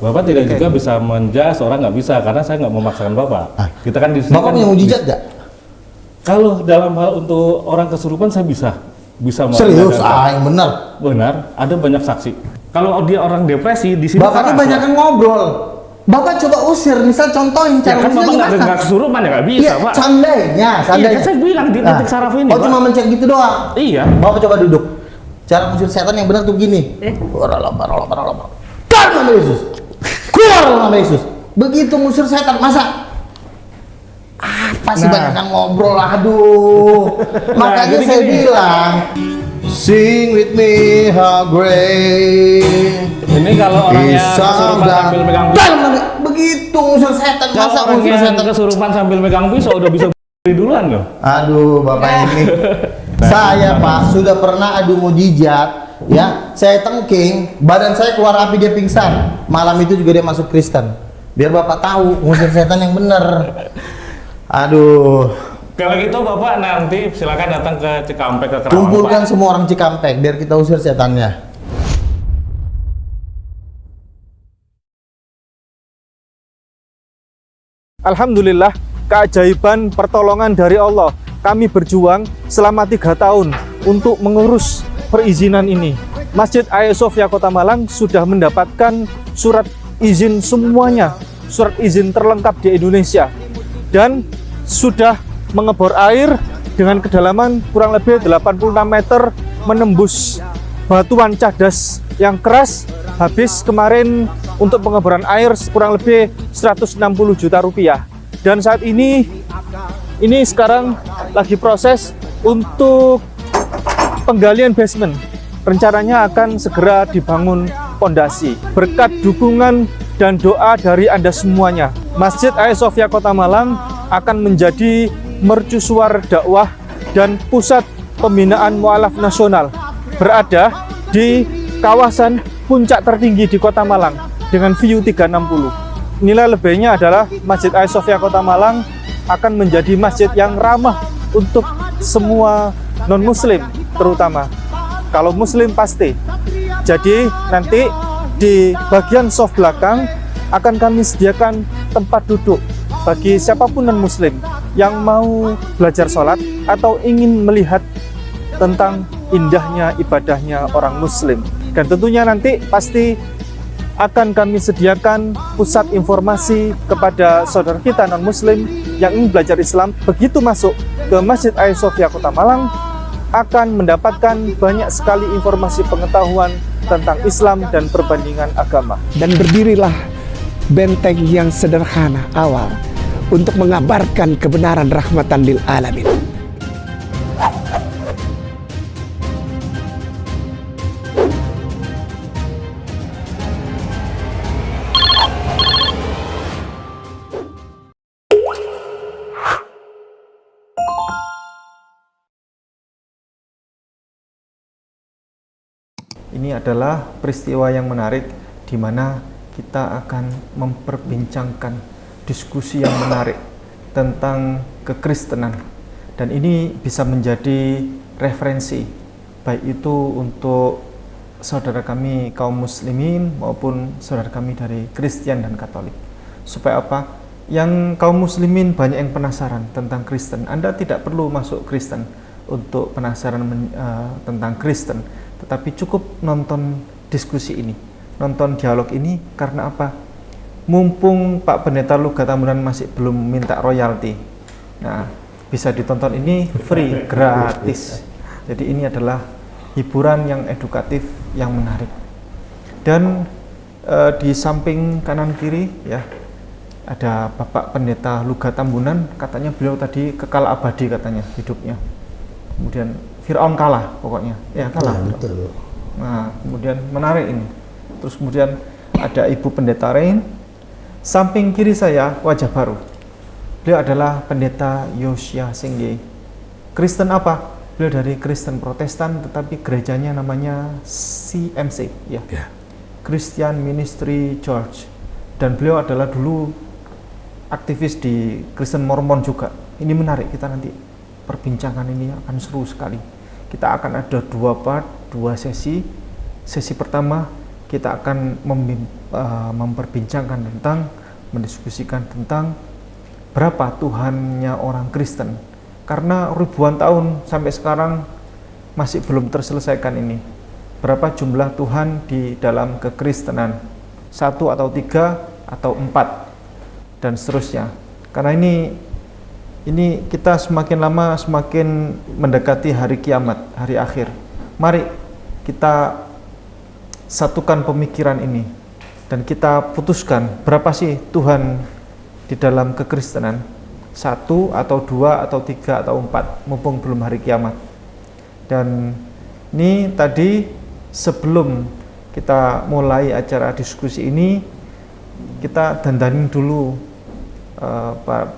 Bapak tidak juga bisa menjas orang, nggak bisa, karena saya nggak memaksakan Bapak. Kita kan di sini Bapak kan punya mujizat nggak? Kalau dalam hal untuk orang kesurupan saya bisa Serius? mengadakan. Yang benar. Benar, ada banyak saksi. Kalau dia orang depresi di sini Bapaknya kan banyak yang ngobrol. Bapak coba usir, misal contohin ya cara kan Bapak usirnya nggak gimana? kesurupan ya nggak bisa, Iya, Pak. seandainya. Iya, kan saya bilang di titik saraf ini, Oh, Pak. cuma mencet gitu doang. Iya. Bapak coba duduk. Cara ngusir setan yang benar tuh gini. Keluar nama Yesus. Keluar nama Yesus. Begitu ngusir setan, masa? Apa sih banyak yang ngobrol, aduh. Makanya jadi saya gini. bilang, sing with me how great. Ini kalau orangnya Is kesurupan our sambil megang God. Begitu ngusir setan, kalau masa orang ngusir yang setan? kesurupan sambil megang pisau udah bisa berdiri duluan loh. Aduh, Bapak ini. Saya, Pak, sudah pernah adu mujizat, ya. Saya tengking, badan saya keluar api, dia pingsan. Malam itu juga dia masuk Kristen. Biar Bapak tahu ngusir setan yang benar. Aduh. Kalau gitu Bapak nanti silakan datang ke Cikampek ke Kerawang. Kumpulkan Pak. semua orang Cikampek biar kita usir setannya. Alhamdulillah, keajaiban pertolongan dari Allah. Kami berjuang selama 3 tahun untuk mengurus perizinan ini. Masjid Hagia Sophia Kota Malang sudah mendapatkan surat izin semuanya, surat izin terlengkap di Indonesia, dan sudah mengebor air dengan kedalaman kurang lebih 86 meter menembus batuan cadas yang keras. Habis kemarin untuk pengeboran air kurang lebih 160 juta rupiah. Dan saat ini sekarang lagi proses untuk penggalian basement. Rencananya akan segera dibangun pondasi. Berkat dukungan dan doa dari Anda semuanya, Masjid Hagia Sophia Kota Malang akan menjadi mercusuar dakwah dan pusat pembinaan mualaf nasional, berada di kawasan puncak tertinggi di Kota Malang dengan view 360. Nilai lebihnya adalah Masjid Hagia Sophia Kota Malang akan menjadi masjid yang ramah untuk semua non-muslim, terutama. Kalau muslim pasti. Jadi nanti di bagian soft belakang akan kami sediakan tempat duduk bagi siapapun non-muslim yang mau belajar sholat atau ingin melihat tentang indahnya ibadahnya orang muslim. Dan tentunya nanti pasti akan kami sediakan pusat informasi kepada saudara kita non-muslim yang ingin belajar Islam. Begitu masuk ke Masjid Hagia Sophia Kota Malang, akan mendapatkan banyak sekali informasi pengetahuan tentang Islam dan perbandingan agama. Dan berdirilah benteng yang sederhana awal untuk mengabarkan kebenaran rahmatan lil alamin. Ini adalah peristiwa yang menarik di mana kita akan memperbincangkan diskusi yang menarik tentang kekristenan, dan ini bisa menjadi referensi baik itu untuk saudara kami kaum muslimin maupun saudara kami dari Kristen dan Katolik. Supaya apa? Yang kaum muslimin banyak yang penasaran tentang Kristen. Anda tidak perlu masuk Kristen untuk penasaran tentang Kristen, tetapi cukup nonton diskusi ini, nonton dialog ini. Karena apa? Mumpung Pak Pendeta Luga Tambunan masih belum minta royalti, nah bisa ditonton ini free, gratis. Jadi ini adalah hiburan yang edukatif, yang menarik. Dan di samping kanan kiri ya ada Bapak Pendeta Luga Tambunan. Katanya beliau tadi kekal abadi katanya hidupnya. Kemudian Fir'aun kalah pokoknya, ya kalah. Ya, betul. Nah, kemudian menarik ini. Terus kemudian ada Ibu Pendeta Rain. Samping kiri saya wajah baru. Beliau adalah Pendeta Yosia Singge. Kristen apa? Beliau dari Kristen Protestan, tetapi gerejanya namanya CMC, ya. Christian Ministry Church. Dan beliau adalah dulu aktivis di Kristen Mormon juga. Ini menarik, kita nanti perbincangan ini akan seru sekali. Kita akan ada 2 part, 2 sesi. Sesi pertama kita akan memperbincangkan tentang, mendiskusikan tentang berapa Tuhannya orang Kristen. Karena ribuan tahun sampai sekarang masih belum terselesaikan ini. Berapa jumlah Tuhan di dalam kekristenan? 1 atau 3 atau 4 dan seterusnya. Karena ini kita semakin lama semakin mendekati hari kiamat, hari akhir. Mari kita satukan pemikiran ini dan kita putuskan berapa sih Tuhan di dalam kekristenan, 1 atau 2 atau 3 atau 4, mumpung belum hari kiamat. Dan ini tadi sebelum kita mulai acara diskusi ini, kita dandanin dulu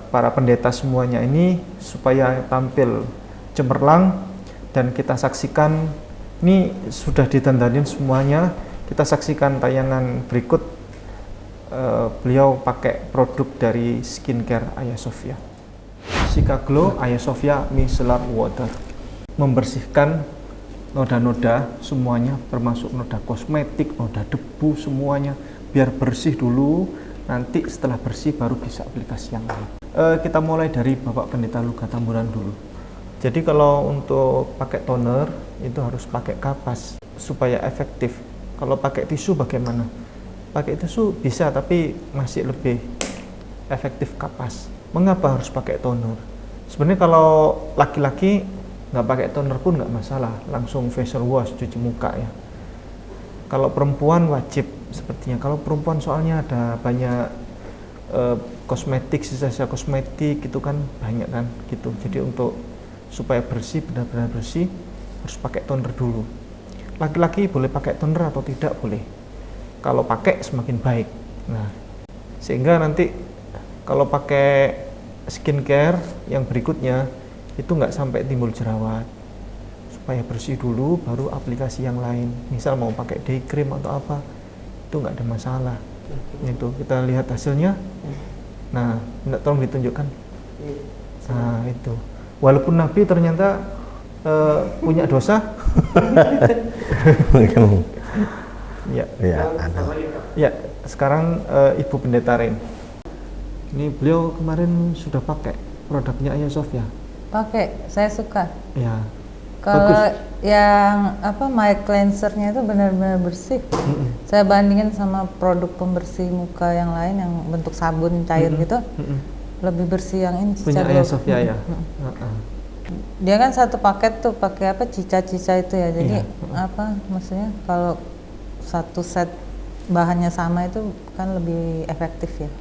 para pendeta semuanya ini supaya tampil cemerlang, dan kita saksikan ini sudah didandanin semuanya. Kita saksikan tayangan berikut. Beliau pakai produk dari skincare Hagia Sophia, Sika Glow Hagia Sophia Micellar Water, membersihkan noda-noda semuanya, termasuk noda kosmetik, noda debu, semuanya biar bersih dulu. Nanti setelah bersih baru bisa aplikasi yang lain. Kita mulai dari Bapak Pendeta Luga Tamburan dulu. Jadi kalau untuk pakai toner itu harus pakai kapas supaya efektif. Kalau pakai tisu bagaimana? Pakai tisu bisa, tapi masih lebih efektif kapas. Mengapa harus pakai toner? Sebenarnya kalau laki-laki nggak pakai toner pun nggak masalah, langsung facial wash, cuci muka ya. Kalau perempuan wajib sepertinya. Kalau perempuan soalnya ada banyak kosmetik, sisa-sisa kosmetik gitu kan, banyak kan gitu. Jadi untuk supaya bersih, benar-benar bersih, harus pakai toner dulu. Laki-laki boleh pakai toner atau tidak boleh. Kalau pakai semakin baik. Nah, sehingga nanti kalau pakai skincare yang berikutnya itu nggak sampai timbul jerawat. Supaya bersih dulu, baru aplikasi yang lain. Misal mau pakai day cream atau apa, itu nggak ada masalah. Itu kita lihat hasilnya. Nah, tolong ditunjukkan. Nah, itu. Walaupun Nabi ternyata punya dosa. Ya. Ya, sekarang Ibu Pendeta Ren. Ini beliau kemarin sudah pakai produknya Hagia Sophia. Pakai, saya suka. Ya. Kalau yang mild cleanser-nya itu benar-benar bersih. Saya bandingin sama produk pembersih muka yang lain yang bentuk sabun cair gitu. Lebih bersih yang ini. Punya Hagia Sophia ya. Dia kan satu paket tuh pakai cica-cica itu ya. Jadi maksudnya kalau satu set bahannya sama itu kan lebih efektif ya.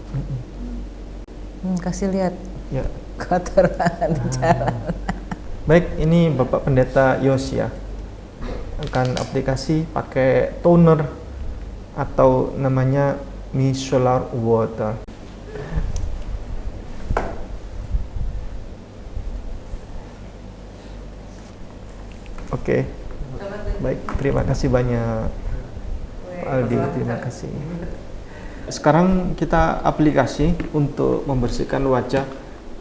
Kasih lihat. Ya. Kotor banget jalan. Baik, ini Bapak Pendeta Yos ya, akan aplikasi pakai toner atau namanya micellar water. Oke. Baik, terima kasih banyak Pak Aldi, terima kasih. Sekarang kita aplikasi untuk membersihkan wajah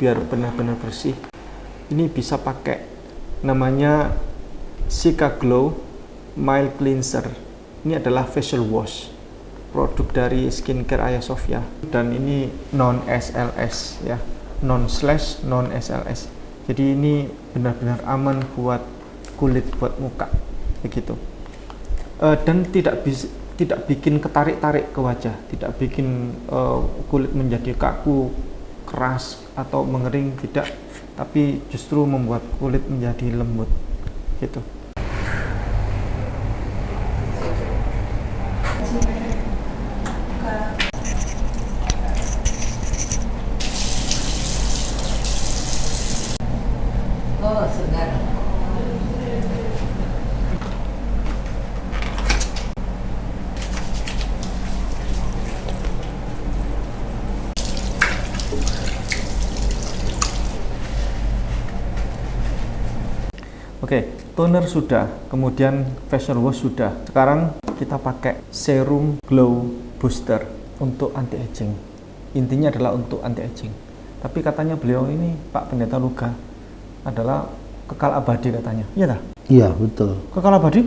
biar benar-benar bersih. Ini bisa pakai namanya Sika Glow Mild Cleanser. Ini adalah facial wash, produk dari skincare Hagia Sophia, dan ini non SLS ya, non SLS. Jadi ini benar-benar aman buat kulit, buat muka begitu. Dan tidak bikin ketarik-tarik ke wajah, tidak bikin kulit menjadi kaku, keras atau mengering, tidak, tapi justru membuat kulit menjadi lembut gitu. Oh, segar. Oke, toner sudah, kemudian facial wash sudah. Sekarang kita pakai serum glow booster untuk anti aging. Intinya adalah untuk anti aging. Tapi katanya beliau ini, Pak Pendeta Luga, adalah kekal abadi katanya. Iya tak? Iya, betul. Kekal abadi?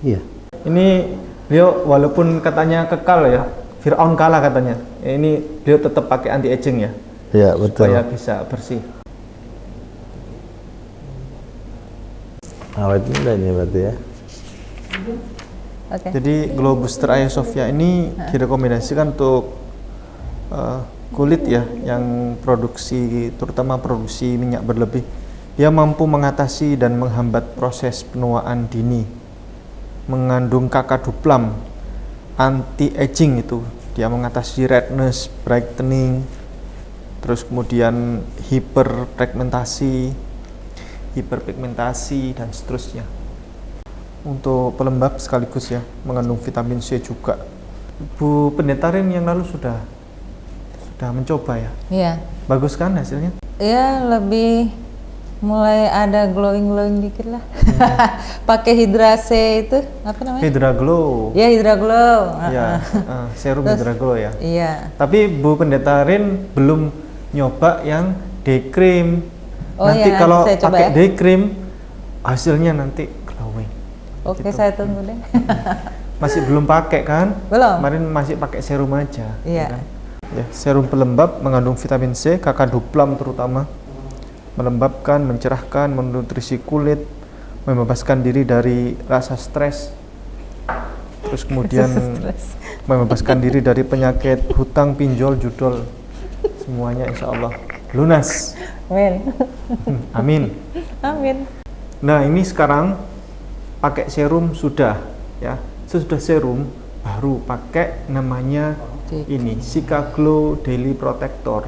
Iya. Ini Beliau walaupun katanya kekal ya, Fir'aun kalah katanya. Ini beliau tetap pakai anti aging ya. Iya, betul. Supaya bisa bersih. Awet muda ini berarti ya. Oke. Jadi Glow Booster Hagia Sophia ini direkomendasikan untuk kulit ya yang produksi, terutama produksi minyak berlebih. Dia mampu mengatasi dan menghambat proses penuaan dini. Mengandung kakaduplam, anti aging itu. Dia mengatasi redness, brightening, terus kemudian hiperpigmentasi dan seterusnya. Untuk pelembab sekaligus ya, mengandung vitamin C juga. Bu Pendeta Rin yang lalu sudah mencoba ya. Iya. Bagus kan hasilnya? Ya lebih mulai ada glowing dikit lah. Pakai Hydra C itu apa namanya? Hydra Glow. Ya Hydra Glow. Ya, serum Hydra Glow ya. Iya. Tapi Bu Pendeta Rin belum nyoba yang day cream. Oh Nanti iya, kalau saya coba pakai ya. day cream hasilnya nanti glowing. Oke, Gitu. saya tunggu deh. Masih belum pakai kan? Belum. Kemarin masih pakai serum aja. Iya. kan? Ya, serum pelembab mengandung vitamin C, kakaduplam terutama, melembabkan, mencerahkan, menutrisi kulit, membebaskan diri dari rasa stres, terus kemudian membebaskan diri dari penyakit hutang, pinjol, judol, semuanya insya Allah lunas. Amin. Amin. Amin. Nah ini sekarang pakai serum sudah ya, sesudah serum baru pakai namanya ini Sika Glow Daily Protector.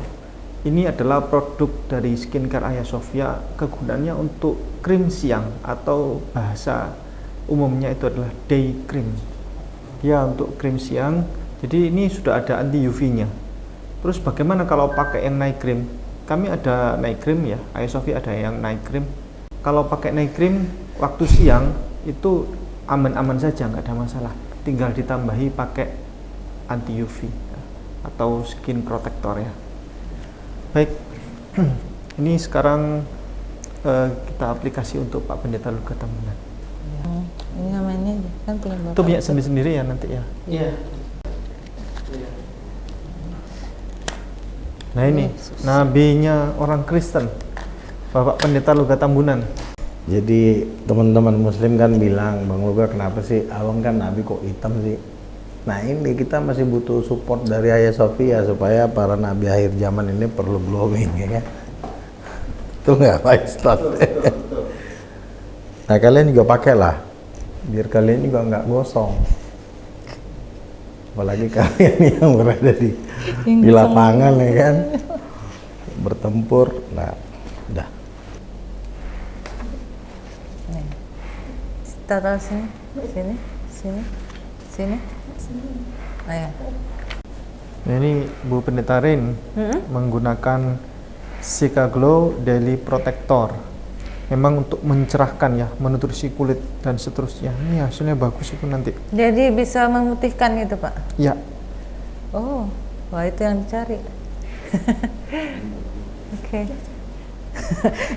Ini adalah produk dari skincare Hagia Sophia. Kegunaannya untuk krim siang atau bahasa umumnya itu adalah day cream. Ya untuk krim siang. Jadi ini sudah ada anti UV-nya. Terus bagaimana kalau pakai yang night cream? Kami ada night cream ya. Hagia Sophia ada yang night cream. Kalau pakai night cream waktu siang itu aman-aman saja, nggak ada masalah. Tinggal ditambahi pakai anti UV ya, atau skin protector ya. Baik, ini sekarang kita aplikasi untuk Pak Pendeta Luka Tambunan. Ini namanya kan punya bapak. Itu punya sendiri-sendiri ya nanti ya. Iya. Nah ini nabinya orang Kristen, Bapak Pendeta Luka Tambunan. Jadi teman-teman muslim kan bilang, Bang Luka kenapa sih abang kan nabi kok hitam sih? Nah ini kita masih butuh support dari Hagia Sophia supaya para nabi akhir zaman ini perlu glowing ya kan? Itu nggak Pak Ustadz? Nah kalian juga pakailah, biar kalian juga nggak gosong. Apalagi kalian yang berada di lapangan ya kan, bertempur. Nah udah. Taruh sini. Oh ya. Nah, ini Bu Pendeta Rin menggunakan Sika Glow Daily Protector. Memang untuk mencerahkan ya, menutrisi kulit dan seterusnya. Ini hasilnya bagus itu nanti. Jadi bisa memutihkan gitu Pak? Ya, Oh, wah itu yang dicari. Oke.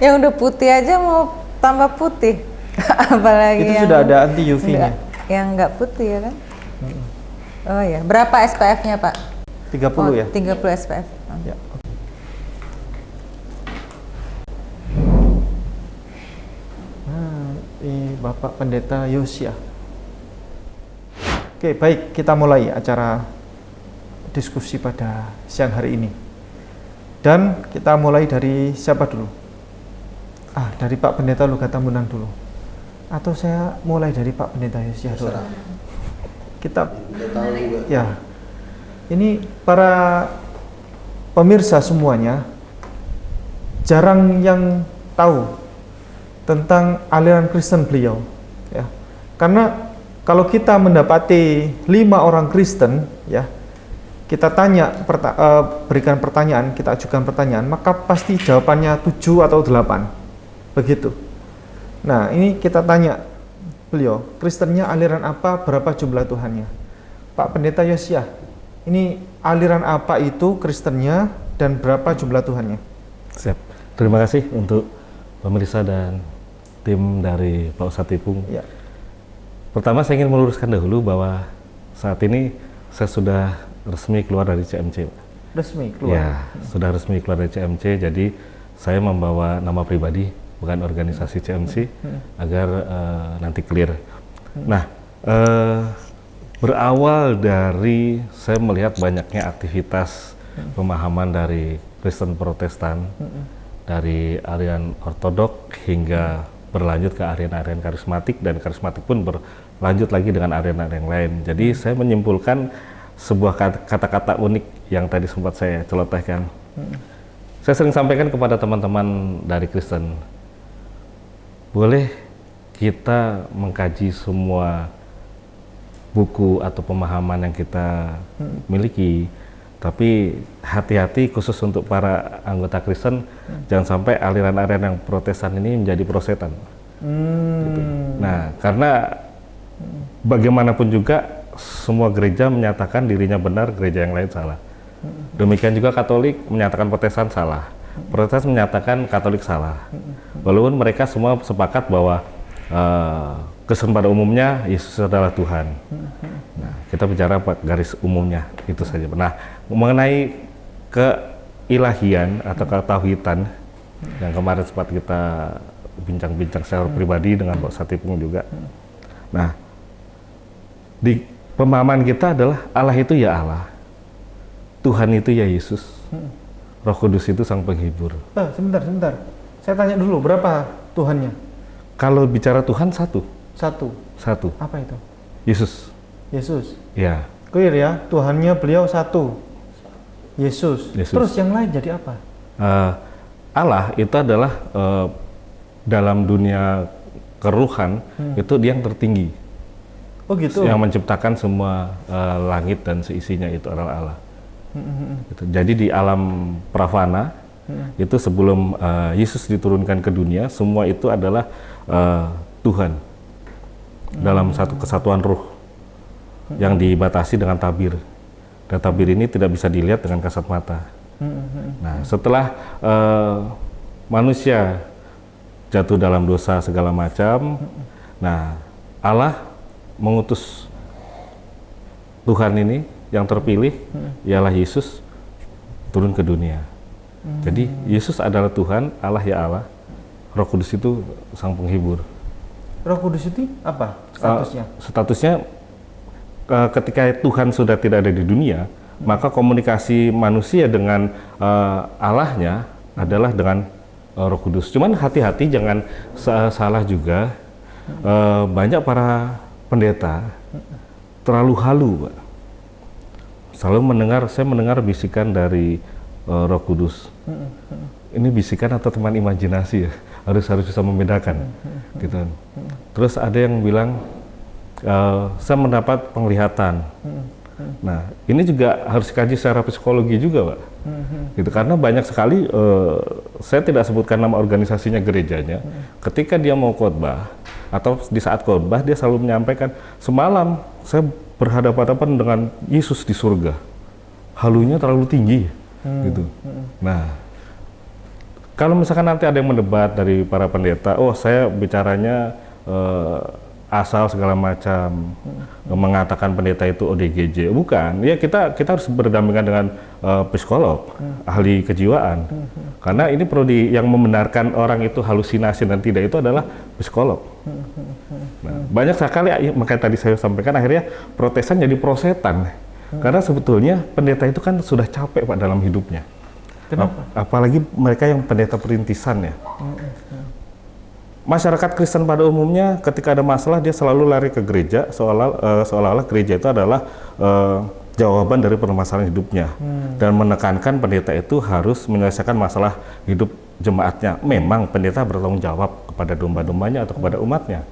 Yang udah putih aja mau tambah putih. Apalagi itu yang sudah ada anti UV-nya. Yang nggak putih ya kan? Oh ya, berapa SPF-nya Pak? 30 ya. 30 SPF. Oh. Ya. Nah, ini Bapak Pendeta Yosia. Oke, baik, kita mulai acara diskusi pada siang hari ini. Dan kita mulai dari siapa dulu? Dari Pak Pendeta Luka Tambunan dulu. Atau saya mulai dari Pak Pendeta Yosia dulu. Kita ya. Ini para pemirsa semuanya jarang yang tahu tentang aliran Kristen beliau ya. Karena kalau kita mendapati 5 orang Kristen ya, kita tanya berikan pertanyaan, kita ajukan pertanyaan, maka pasti jawabannya 7 atau 8. Begitu. Nah, ini kita tanya beliau, Kristennya aliran apa, berapa jumlah Tuhannya? Pak Pendeta Yosia, ini aliran apa itu Kristennya dan berapa jumlah Tuhannya? Siap. Terima kasih untuk pemirsa dan tim dari Pak Ustadz Ipung. Ya. Pertama saya ingin meluruskan dahulu bahwa saat ini saya sudah resmi keluar dari CMC. Resmi keluar. Ya, sudah resmi keluar dari CMC, jadi saya membawa nama pribadi, bukan organisasi CMC, agar nanti clear. Nah, berawal dari saya melihat banyaknya aktivitas pemahaman dari Kristen Protestan, dari aliran ortodok hingga berlanjut ke aliran-aliran karismatik, dan karismatik pun berlanjut lagi dengan aliran-aliran yang lain. Jadi saya menyimpulkan sebuah kata-kata unik yang tadi sempat saya celotehkan. Saya sering sampaikan kepada teman-teman dari Kristen, boleh kita mengkaji semua buku atau pemahaman yang kita miliki, tapi hati-hati khusus untuk para anggota Kristen, jangan sampai aliran-aliran yang Protestan ini menjadi prosetan. Gitu. Nah, karena bagaimanapun juga semua gereja menyatakan dirinya benar, gereja yang lain salah. Demikian juga Katolik menyatakan Protestan salah, Protestan menyatakan Katolik salah. Walaupun mereka semua sepakat bahwa Kristen pada umumnya Yesus adalah Tuhan. Nah, kita bicara garis umumnya itu saja. Nah, mengenai keilahian atau ketauhidan yang kemarin sempat kita bincang-bincang secara pribadi dengan Pak Satipung juga. Nah, di pemahaman kita adalah Allah itu ya Allah, Tuhan itu ya Yesus, Roh Kudus itu Sang Penghibur. Sebentar. Saya tanya dulu, berapa Tuhannya? Kalau bicara Tuhan satu. Satu. Apa itu? Yesus. Ya. Clear ya, Tuhannya beliau satu. Yesus. Terus yang lain jadi apa? Allah itu adalah dalam dunia keruhan itu dia yang tertinggi. Oh gitu. Yang menciptakan semua langit dan seisinya itu adalah Allah. Gitu. Jadi di alam pravana itu sebelum Yesus diturunkan ke dunia, semua itu adalah Tuhan dalam satu kesatuan ruh yang dibatasi dengan tabir. Dan tabir ini tidak bisa dilihat dengan kasat mata. Nah, setelah manusia jatuh dalam dosa segala macam, nah Allah mengutus Tuhan ini yang terpilih, ialah Yesus, turun ke dunia. Jadi Yesus adalah Tuhan, Allah ya Allah, Roh Kudus itu Sang Penghibur. Roh Kudus itu apa statusnya? Statusnya ketika Tuhan sudah tidak ada di dunia, maka komunikasi manusia dengan Allahnya adalah dengan Roh Kudus. Cuman hati-hati jangan salah juga, banyak para pendeta terlalu halu, Pak. Saya mendengar bisikan dari Roh Kudus. Ini bisikan atau teman imajinasi ya, harus bisa membedakan, gitu. Terus ada yang bilang saya mendapat penglihatan. Nah, ini juga harus dikaji secara psikologi juga, Pak. Gitu, karena banyak sekali, saya tidak sebutkan nama organisasinya, gerejanya, ketika dia mau khotbah atau di saat khotbah dia selalu menyampaikan, semalam saya berhadapan-hadapan dengan Yesus di surga. Halunya terlalu tinggi, gitu. Nah, kalau misalkan nanti ada yang mendebat dari para pendeta, oh saya bicaranya asal segala macam, mengatakan pendeta itu ODGJ, bukan? Ya kita harus berdampingan dengan psikolog, ahli kejiwaan, karena ini perlu yang membenarkan orang itu halusinasi dan tidak itu adalah psikolog. Nah, banyak sekali, makanya tadi saya sampaikan akhirnya Protestan jadi prosetan, karena sebetulnya pendeta itu kan sudah capek Pak dalam hidupnya. Kenapa? Apalagi mereka yang pendeta perintisan ya. Masyarakat Kristen pada umumnya ketika ada masalah dia selalu lari ke gereja, seolah-olah gereja itu adalah jawaban dari permasalahan hidupnya, dan menekankan pendeta itu harus menyelesaikan masalah hidup jemaatnya. Memang pendeta bertanggung jawab kepada domba-dombanya atau kepada umatnya,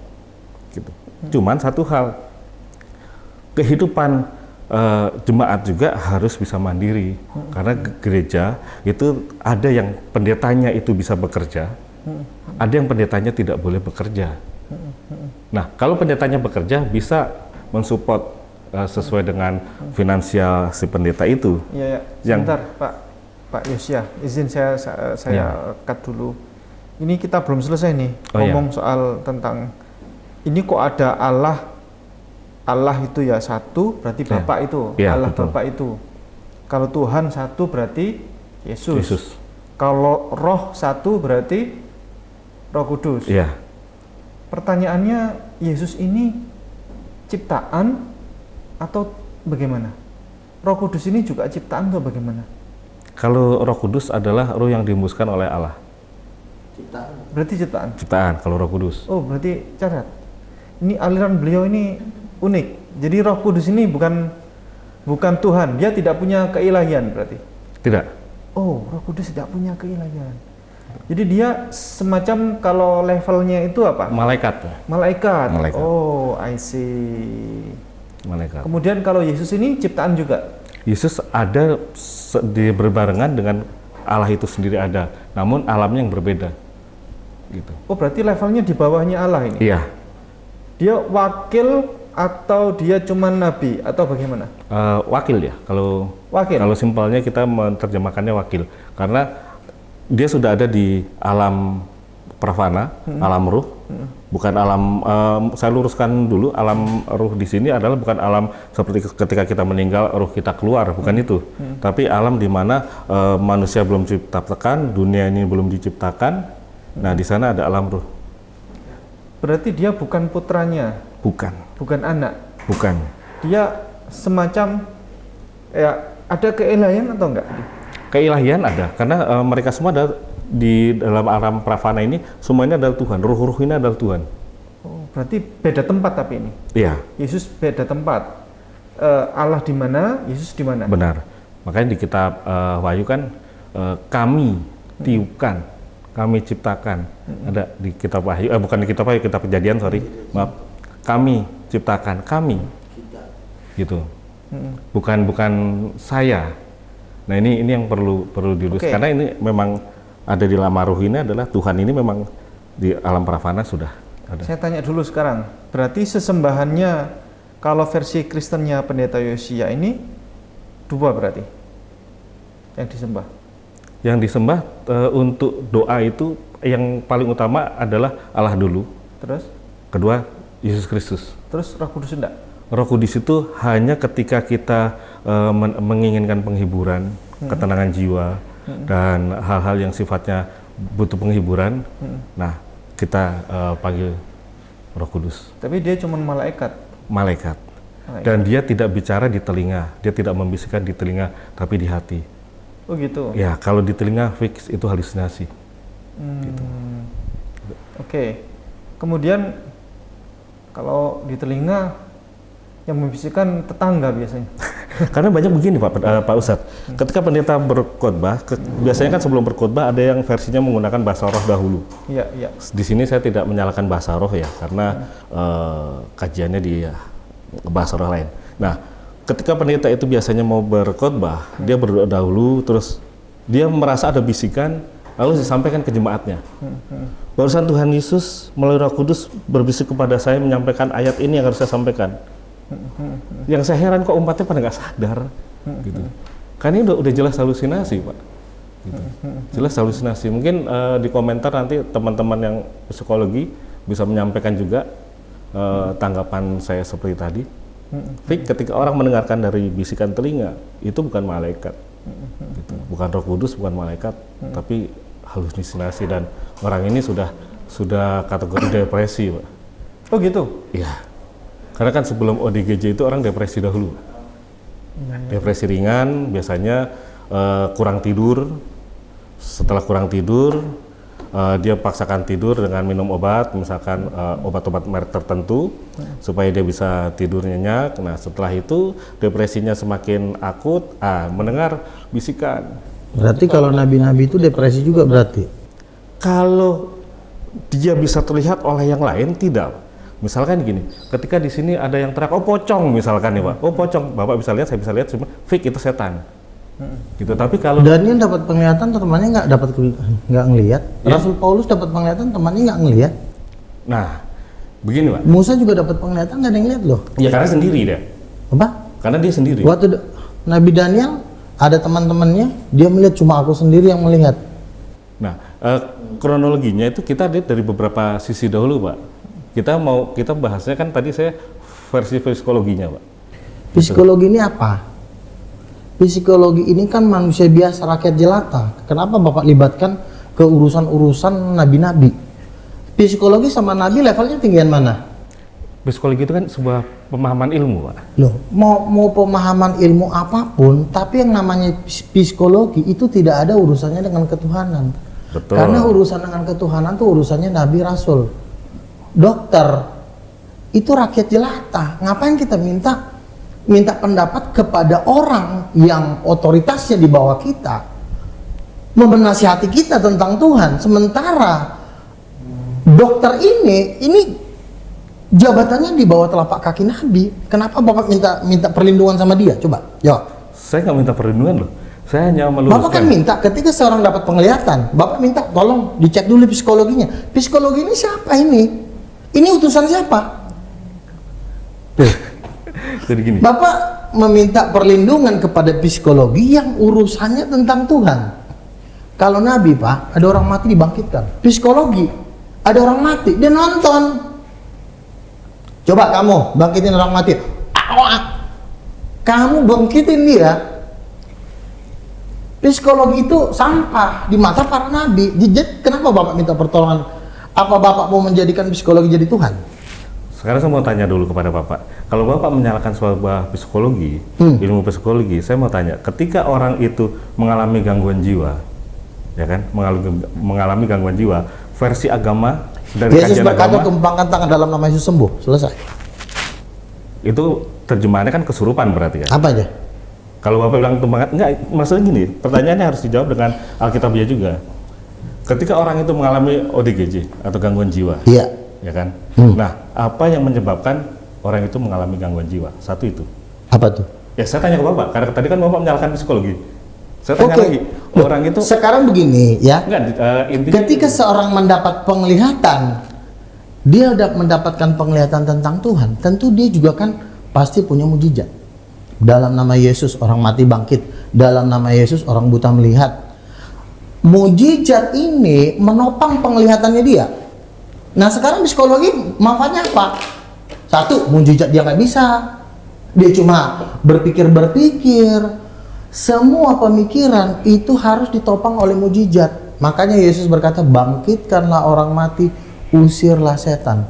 gitu. Cuman satu hal, kehidupan jemaat juga harus bisa mandiri, karena gereja itu ada yang pendetanya itu bisa bekerja, ada yang pendetanya tidak boleh bekerja. Nah, kalau pendetanya bekerja bisa mensupport sesuai dengan finansial si pendeta itu. Iya, sebentar Pak Yosia, izin saya cut dulu. Ini kita belum selesai nih ngomong soal tentang ini kok ada Allah Allah itu ya satu, berarti Ya. Bapa itu. Ya, Allah betul. Bapa itu. Kalau Tuhan satu berarti Yesus. Yesus. Kalau Roh satu berarti Roh Kudus. Iya. Pertanyaannya, Yesus ini ciptaan atau bagaimana? Roh Kudus ini juga ciptaan atau bagaimana? Kalau Roh Kudus adalah roh yang dihembuskan oleh Allah. Berarti ciptaan. Ciptaan kalau Roh Kudus. Oh, berarti catat. Ini aliran beliau ini unik. Jadi Roh Kudus ini bukan Tuhan, dia tidak punya keilahian berarti. Tidak. Oh, Roh Kudus tidak punya keilahian. Jadi dia semacam kalau levelnya itu apa? Malaikat. Malaikat. Malaikat. Oh, I see. Malaikat. Kemudian kalau Yesus ini ciptaan juga. Yesus ada di berbarengan dengan Allah itu sendiri ada, namun alamnya yang berbeda. Gitu. Oh, berarti levelnya di bawahnya Allah ini. Iya. Dia wakil atau dia cuma nabi atau bagaimana? Wakil ya. Kalau Wakil. kalau simpelnya kita menerjemahkannya wakil, karena dia sudah ada di alam pravana, alam ruh, bukan alam. Saya luruskan dulu, alam ruh di sini adalah bukan alam seperti ketika kita meninggal ruh kita keluar, bukan itu. Tapi alam di mana manusia belum diciptakan, dunia ini belum diciptakan. Nah, di sana ada alam ruh. Berarti dia bukan putranya, Bukan, bukan anak. bukan. Dia semacam ya ada keilahian atau enggak? Keilahian ada, karena mereka semua ada di dalam alam pravana ini, semuanya adalah Tuhan. Ruh-ruh ini adalah Tuhan. Oh, berarti beda tempat tapi ini. Iya, Yesus beda tempat. Allah di mana, Yesus di mana? benar. Makanya di kitab Wahyu kan kami tiupkan, kami ciptakan. Ada di kitab Wahyu, bukan di kitab Wahyu, kitab Kejadian, sorry, maaf. Kami ciptakan, kami, gitu. Bukan saya. Nah, ini yang perlu dilurus, Oke. karena ini memang ada di alam ruh ini adalah Tuhan ini memang di alam pravana sudah ada. Saya tanya dulu sekarang. Berarti sesembahannya kalau versi Kristennya Pendeta Yosia ini dua berarti yang disembah. Yang disembah untuk doa itu yang paling utama adalah Allah dulu, Terus kedua Yesus Kristus. Roh Kudus enggak? Roh Kudus itu hanya ketika kita menginginkan penghiburan, ketenangan jiwa, dan hal-hal yang sifatnya butuh penghiburan. Nah, kita panggil Roh Kudus, Tapi dia cuma malaikat. malaikat. Dan dia tidak bicara di telinga, dia tidak membisikkan di telinga, tapi di hati. Oh gitu. Ya, kalau di telinga fix itu halusinasi. Oke. Kemudian kalau di telinga yang membisikkan tetangga biasanya. Karena banyak begini Pak Ustadz, ketika pendeta berkhotbah, biasanya kan sebelum berkhotbah ada yang versinya menggunakan bahasa roh dahulu. Iya, iya. Di sini saya tidak menyalahkan bahasa roh ya, karena kajiannya di bahasa roh lain. Nah, ketika pendeta itu biasanya mau berkhotbah, dia berdoa dahulu, terus dia merasa ada bisikan, lalu disampaikan ke jemaatnya. Barusan Tuhan Yesus melalui Roh Kudus berbisik kepada saya menyampaikan ayat ini yang harus saya sampaikan. Yang saya heran kok umatnya pada nggak sadar, gitu. Kan ini udah jelas halusinasi, Pak. Gitu. Jelas halusinasi. Mungkin di komentar nanti teman-teman yang psikologi bisa menyampaikan juga tanggapan saya seperti tadi. Fik, ketika orang mendengarkan dari bisikan telinga, itu bukan malaikat, gitu. Bukan Roh Kudus, bukan malaikat, tapi halusinasi, dan orang ini sudah kategori depresi, Pak. Oh gitu. Iya. Karena kan sebelum ODGJ itu orang depresi dahulu. Depresi ringan, biasanya kurang tidur. Setelah kurang tidur, dia paksakan tidur dengan minum obat, misalkan obat-obat merek tertentu, supaya dia bisa tidur nyenyak. Nah, setelah itu depresinya semakin akut, mendengar bisikan. Berarti kalau nabi-nabi itu depresi juga berarti? Kalau dia bisa terlihat oleh yang lain, tidak. Misalkan gini, ketika di sini ada yang teriak, oh pocong misalkan ya Pak, oh pocong, Bapak bisa lihat, saya bisa lihat, cuma fake itu setan. Gitu. Tapi kalau Daniel dapat penglihatan, temannya nggak ngelihat. Ya. Rasul Paulus dapat penglihatan, temannya nggak ngelihat. nah, begini Pak. Musa juga dapat penglihatan, nggak ada yang lihat loh. Ya karena sendiri dia. Apa? Karena dia sendiri. Waktu Nabi Daniel ada teman-temannya, dia melihat, cuma aku sendiri yang melihat. Nah, kronologinya itu kita lihat dari beberapa sisi dahulu, Pak. Kita bahasnya kan tadi saya versi psikologinya, Pak. Psikologi ini apa? Psikologi ini kan manusia biasa, rakyat jelata. Kenapa Bapak libatkan ke urusan-urusan nabi-nabi? Psikologi sama nabi levelnya tinggian mana? Psikologi itu kan sebuah pemahaman ilmu, Pak. Loh, mau pemahaman ilmu apapun, tapi yang namanya psikologi itu tidak ada urusannya dengan ketuhanan. Betul. Karena urusan dengan ketuhanan itu urusannya nabi rasul. Dokter itu rakyat jelata. Ngapain kita minta pendapat kepada orang yang otoritasnya di bawah kita, menasihati kita tentang Tuhan, sementara dokter ini jabatannya di bawah telapak kaki Nabi. Kenapa Bapak minta perlindungan sama dia? Coba jawab. Saya nggak minta perlindungan loh. Saya hanya meluruskan. Bapak kan minta ketika seorang dapat penglihatan, Bapak minta tolong dicek dulu psikologinya. Psikologi ini siapa ini? Ini utusan siapa? Jadi gini. Bapak meminta perlindungan kepada psikologi yang urusannya tentang Tuhan. Kalau Nabi, Pak, ada orang mati dibangkitkan. Psikologi, ada orang mati, dia nonton. Coba kamu bangkitin orang mati. Kamu bangkitin dia. Psikologi itu sampah di mata para nabi. Jadi kenapa Bapak minta pertolongan? Apa Bapak mau menjadikan psikologi jadi Tuhan? Sekarang saya mau tanya dulu kepada Bapak. Kalau Bapak menyalahkan sebuah psikologi, ilmu psikologi, saya mau tanya, ketika orang itu mengalami gangguan jiwa, ya kan, mengalami gangguan jiwa, versi agama dari Yesus kajian berkata, agama, tumpangkan tangan dalam nama Yesus sembuh. Selesai. itu terjemahannya kan kesurupan berarti ya? Apa aja? Kalau Bapak bilang tumpangkan, enggak, maksudnya gini, pertanyaannya harus dijawab dengan Alkitabiah juga. Ketika orang itu mengalami ODGJ atau gangguan jiwa, Iya. ya kan? Nah, apa yang menyebabkan orang itu mengalami gangguan jiwa? Satu itu. Apa tuh? Ya saya tanya ke Bapak, karena tadi kan Bapak menyalahkan psikologi. Saya tanya Oke. lagi, Loh, orang itu sekarang begini ya. enggak intinya Ketika seorang mendapat penglihatan, dia udah mendapatkan penglihatan tentang Tuhan, tentu dia juga kan pasti punya mujizat. Dalam nama Yesus orang mati bangkit, dalam nama Yesus orang buta melihat. Mujizat ini menopang penglihatannya dia. Nah sekarang psikologi manfaatnya apa? Satu, mujizat dia nggak bisa. Dia cuma berpikir-berpikir. Semua pemikiran itu harus ditopang oleh mujizat. Makanya Yesus berkata, bangkitkanlah orang mati, usirlah setan.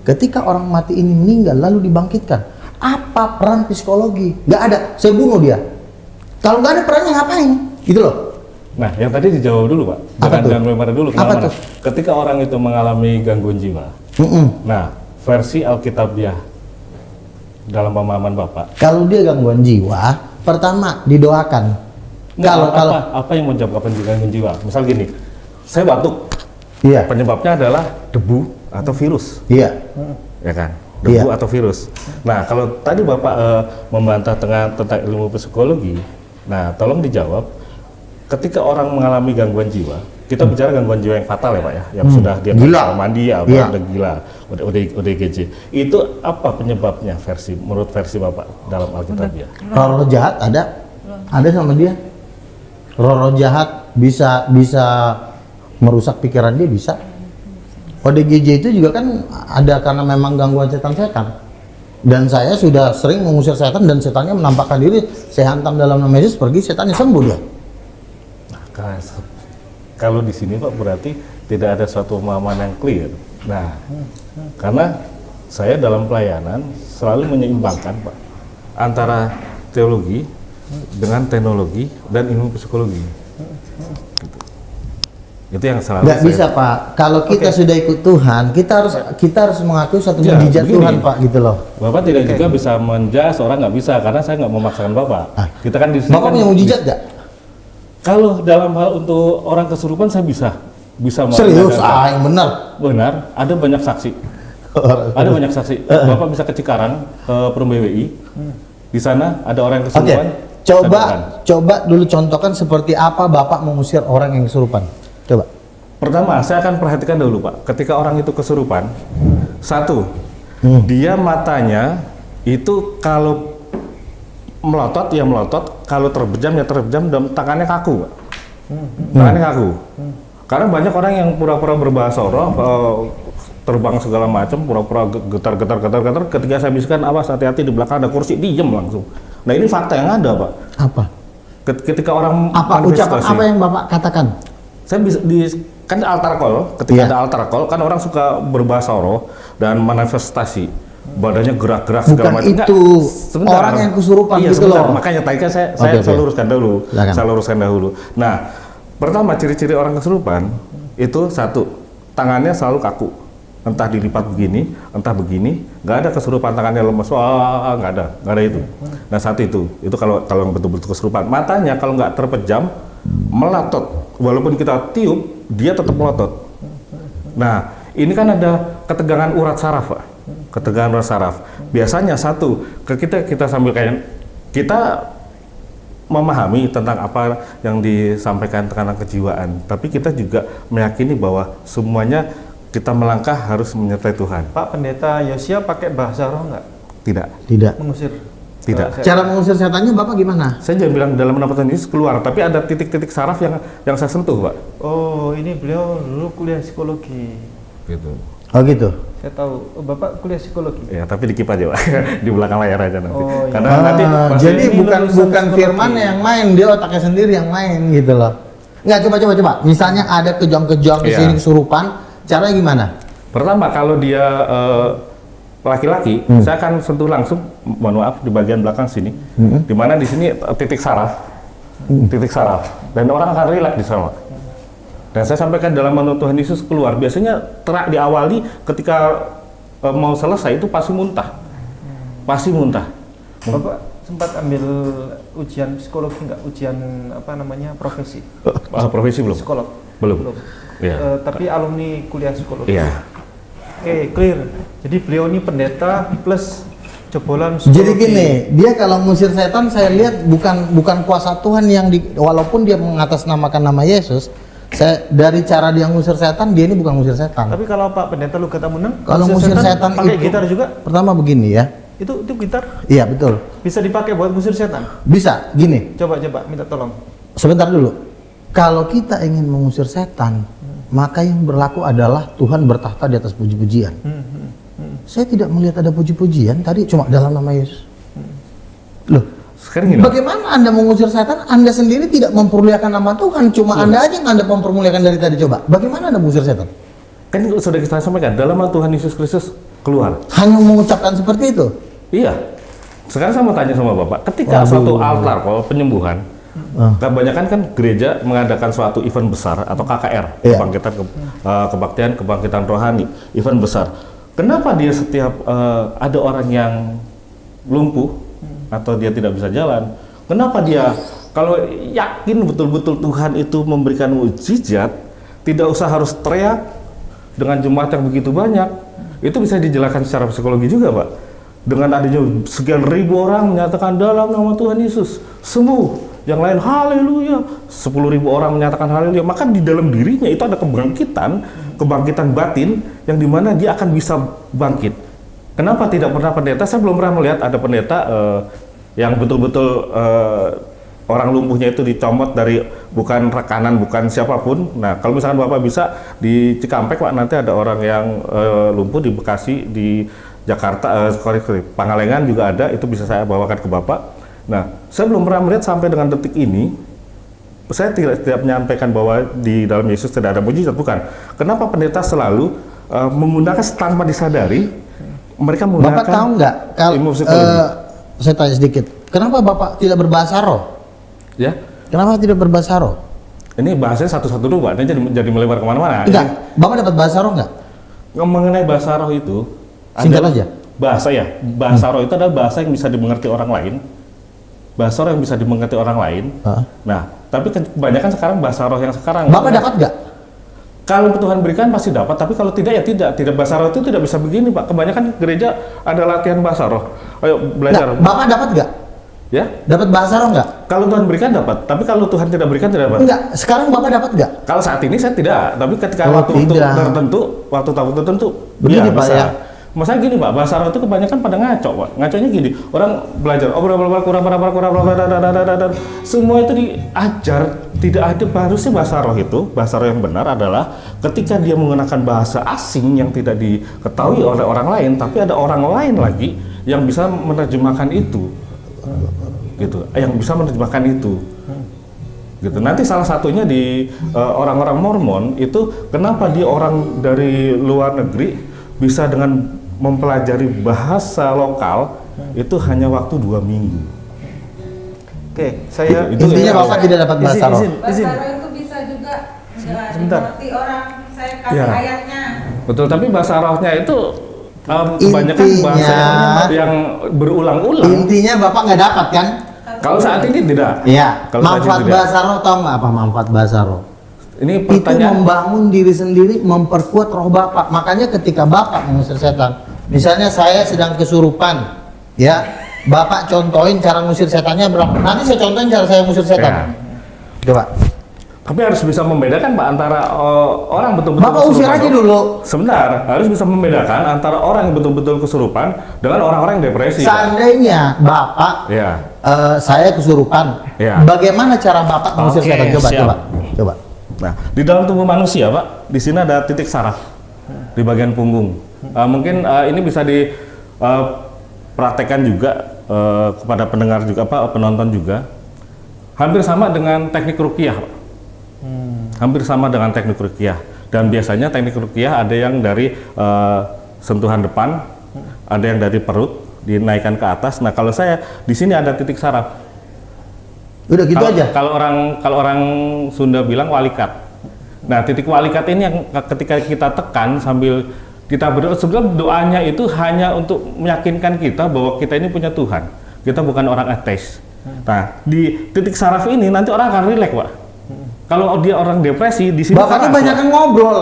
Ketika orang mati ini meninggal lalu dibangkitkan, apa peran psikologi? Nggak ada, saya bunuh dia. Kalau nggak ada perannya ngapain? Gitu loh. Nah, yang tadi dijawab dulu, Pak. Apa tuh? Jangan lempar dulu. Apa Kenapa? tuh? Ketika orang itu mengalami gangguan jiwa. Nah, versi Alkitabiah dalam pemahaman Bapak. Kalau dia gangguan jiwa, pertama didoakan. Kalau Apa yang menyebabkan gangguan jiwa? Misal gini, saya batuk. iya, Penyebabnya adalah debu atau virus, iya, ya kan? Debu Iya. atau virus. Nah, kalau tadi Bapak membantah tentang ilmu psikologi, nah tolong dijawab. Ketika orang mengalami gangguan jiwa, kita bicara gangguan jiwa yang fatal ya Pak ya, yang sudah dia Gila. mandi ya, Iya. udah gila, udah ODGJ. Itu apa penyebabnya menurut versi Bapak dalam Alkitabiah? roh jahat ada sama dia. Roh jahat bisa merusak pikiran dia, bisa. ODGJ itu juga kan ada karena memang gangguan setan-setan. Dan saya sudah sering mengusir setan dan setannya menampakkan diri, saya hantam dalam nama Yesus, pergi, setannya sembuh dia. Kalau di sini Pak berarti tidak ada suatu pemahaman yang clear. Nah, karena saya dalam pelayanan selalu menyeimbangkan Pak antara teologi dengan teknologi dan ilmu psikologi. Gitu. Itu yang selalu Nggak bisa Pak. Kalau kita sudah ikut Tuhan, kita harus mengakui satu Ya, mujizat begini. Tuhan Pak, gitu loh. Bapak tidak juga bisa menjas orang, nggak bisa, karena saya nggak memaksakan Bapak. Kita kan di sini Bapak kan punya mujizat nggak? Kalau dalam hal untuk orang kesurupan saya bisa Serius? mengadakan. Yang benar. Benar, ada banyak saksi. Ada banyak saksi. Bapak bisa ke Cikarang, ke Perum BWI. Di sana ada orang yang Oke, kesurupan. coba dulu contohkan seperti apa Bapak mengusir orang yang kesurupan. Coba. Pertama, saya akan perhatikan dulu Pak. Ketika orang itu kesurupan, satu, dia matanya itu kalau melotot ya melotot, kalau terbejam ya terbejam, dan tangannya kaku Pak. Tangannya kaku. Karena banyak orang yang pura-pura berbahasa roh, terbang segala macam, pura-pura getar. Ketika saya bisikan, awas hati-hati di belakang ada kursi, diem langsung. Nah ini fakta yang ada, Pak. Apa? Ketika orang Apa ucapan manifestasi. apa yang Bapak katakan? Saya bisa kan altar call, ketika Iya. ada altar call kan orang suka berbahasa roh dan manifestasi, badannya gerak-gerak Bukan segala macam. itu, Sebentar. orang yang kesurupan iya, gitu sebentar. loh. Makanya tadi kan saya Oke. luruskan dulu. Silakan. Saya luruskan dahulu. Nah, pertama ciri-ciri orang kesurupan itu satu, tangannya selalu kaku. Entah dilipat begini, entah begini, nggak ada kesurupan tangannya lemes, wah nggak ada itu. Nah satu itu kalau yang betul-betul kesurupan. Matanya kalau nggak terpejam, melotot, walaupun kita tiup, dia tetap melotot. Nah ini kan ada ketegangan urat saraf, Pak. Ketegangan urat saraf. Biasanya satu, kita sambil kayak kita memahami tentang apa yang disampaikan tekanan kejiwaan, tapi kita juga meyakini bahwa semuanya kita melangkah harus menyertai Tuhan. Pak Pendeta Yosia pakai bahasa roh nggak? Tidak. Mengusir? Tidak. Cara mengusir setannya Bapak gimana? Saya jangan bilang dalam penempatan Yesus keluar, tapi ada titik-titik saraf yang saya sentuh, Pak. Oh, ini beliau dulu kuliah psikologi. Gitu. Oh gitu. Saya tahu, oh, Bapak kuliah psikologi. Ya, tapi dikip aja, Pak. Di belakang layar aja nanti. Oh, iya. Karena nanti pasti Jadi ini bukan lulusan psikologi. Firman yang main, dia otaknya sendiri yang main gitu loh. Nggak, coba. Misalnya ada kejang-kejang di Iya. sini kesurupan, caranya gimana? pertama kalau dia laki-laki, saya akan sentuh langsung, mohon maaf di bagian belakang sini, di mana di sini titik saraf, dan orang akan rileks di sana. Dan saya sampaikan dalam menurut Tuhan Yesus keluar, biasanya diawali ketika mau selesai itu pasti muntah. Bapak sempat ambil ujian psikologi nggak? Ujian apa namanya, profesi? Profesi belum? Psikolog? Belum. Iya. Tapi alumni kuliah psikologi? Iya. Oke, clear. Jadi beliau ini pendeta plus jebolan Jadi psikologi. gini, dia kalau ngusir setan saya lihat bukan kuasa Tuhan yang walaupun dia mengatasnamakan nama Yesus, dari cara dia ngusir setan, dia ini bukan ngusir setan. Tapi kalau Pak Pendeta Luka Tamunang, Kalau ngusir setan pakai itu gitar juga? Pertama begini ya. Itu gitar Iya, betul. bisa dipakai buat ngusir setan? Bisa, gini. Coba minta tolong. Sebentar dulu. Kalau kita ingin mengusir setan, maka yang berlaku adalah Tuhan bertahta di atas puji-pujian. Saya tidak melihat ada puji-pujian tadi, cuma dalam nama Yesus. Loh, Sekarang gini. bagaimana Anda mengusir setan? Anda sendiri tidak mempermuliakan nama Tuhan, cuma Anda aja yang Anda mempermuliakan dari tadi. Coba, bagaimana Anda mengusir setan? Kan sudah kita sampaikan dalam nama Tuhan Yesus Kristus keluar. Hanya mengucapkan seperti itu. Iya. Sekarang saya mau tanya sama Bapak, ketika suatu altar call penyembuhan, kebanyakan kan gereja mengadakan suatu event besar atau KKR, Iya. kebangkitan kebaktian, kebangkitan rohani, event besar. Kenapa dia setiap ada orang yang lumpuh atau dia tidak bisa jalan, kenapa dia kalau yakin betul-betul Tuhan itu memberikan mukjizat, tidak usah harus teriak dengan jemaat yang begitu banyak, itu bisa dijelaskan secara psikologi juga, Pak. Dengan adanya sekian ribu orang menyatakan dalam nama Tuhan Yesus sembuh, yang lain haleluya, 10.000 orang menyatakan haleluya, maka di dalam dirinya itu ada kebangkitan batin yang dimana dia akan bisa bangkit. Kenapa tidak pernah pendeta? Saya belum pernah melihat ada pendeta yang betul-betul orang lumpuhnya itu dicomot dari bukan rekanan, bukan siapapun. Nah, kalau misalkan Bapak bisa di Cikampek, Pak, nanti ada orang yang lumpuh di Bekasi, di Jakarta, Pangalengan juga ada, itu bisa saya bawakan ke Bapak. Nah, saya belum pernah melihat sampai dengan detik ini, saya tidak menyampaikan bahwa di dalam Yesus tidak ada mujizat, bukan. Kenapa pendeta selalu menggunakan tanpa disadari, mereka menggunakan Bapak tahu nggak? ilmu psikologi? Saya tanya sedikit. Kenapa Bapak tidak berbahasa roh? Ya, Kenapa tidak berbahasa roh? ini bahasanya satu-satu dulu, Pak. Ini jadi melebar kemana-mana. Enggak. Bapak dapat bahasa roh nggak? Mengenai bahasa roh itu, Singkat adalah aja. Bahasa ya. Bahasa roh itu adalah bahasa yang bisa dimengerti orang lain. Bahasa roh yang bisa dimengerti orang lain. Nah, tapi kebanyakan sekarang bahasa roh yang sekarang. Bapak dapat nggak? Kalau Tuhan berikan pasti dapat, tapi kalau tidak ya tidak. Tidak, bahasa roh itu tidak bisa begini, Pak. Kebanyakan gereja ada latihan bahasa roh. Ayo belajar. Nggak. Bapak dapat nggak? Ya. Dapat bahasa roh nggak? Kalau Tuhan berikan dapat, tapi kalau Tuhan tidak berikan tidak dapat. Enggak. Sekarang Bapak dapat nggak? Kalau saat ini saya tidak, tapi ketika Oh, waktu tidak. tertentu, waktu tertentu, Begini, ya, Pak, bisa. ya. Masalah gini Pak, bahasa roh itu kebanyakan pada ngaco Pak. Ngaconya gini, orang belajar semua itu diajar, tidak ada. Harusnya bahasa roh itu, bahasa roh yang benar adalah ketika dia menggunakan bahasa asing yang tidak diketahui oleh orang lain, tapi ada orang lain lagi yang bisa menerjemahkan itu, gitu, yang bisa menerjemahkan itu. Gitu. Nanti salah satunya di orang-orang Mormon itu kenapa dia orang dari luar negeri bisa dengan mempelajari bahasa lokal itu hanya waktu 2 minggu. Oke, saya Intinya Bapak tidak dapat bahasa roh. Bahasa roh itu bisa juga Sebentar. dimengerti orang. Saya kasih Ya. ayatnya. Betul, tapi bahasa rohnya itu kebanyakan bahasa yang berulang-ulang. Intinya Bapak nggak dapat kan? Kalau saat ini tidak. Iya. Kalau saat Manfaat ini tidak. bahasa roh tahu nggak apa manfaat bahasa roh? Ini Itu pertanyaan. membangun diri sendiri, memperkuat roh Bapak. Makanya ketika Bapak mengusir setan, misalnya saya sedang kesurupan, ya, Bapak contohin cara ngusir setannya berapa? Nanti saya contohin cara saya ngusir setan. Coba. Tapi harus bisa membedakan Pak antara orang betul-betul Bapak usir kesurupan. aja dulu. Sebentar, harus bisa membedakan antara orang yang betul-betul kesurupan dengan orang-orang yang depresi. Pak. Seandainya Bapak, Ya. saya kesurupan, Ya. bagaimana cara Bapak mengusir Oke, setan? Coba, siap. coba. Nah, di dalam tubuh manusia, Pak, di sini ada titik saraf di bagian punggung. Mungkin ini bisa dipraktekkan juga kepada pendengar juga, Pak, penonton juga. Hampir sama dengan teknik ruqyah, Pak. Hampir sama dengan teknik ruqyah. Dan biasanya teknik ruqyah ada yang dari sentuhan depan, ada yang dari perut dinaikkan ke atas. Nah, kalau saya di sini ada titik saraf. Udah gitu aja. Kalau orang Sunda bilang walikat. Nah, titik walikat ini yang ketika kita tekan sambil kita berdoa, sebenarnya doanya itu hanya untuk meyakinkan kita bahwa kita ini punya Tuhan. Kita bukan orang ateis. Nah, di titik saraf ini nanti orang akan rileks, Pak. Kalau dia orang depresi di sini Bapak tuh keras, banyak Pak. yang ngobrol.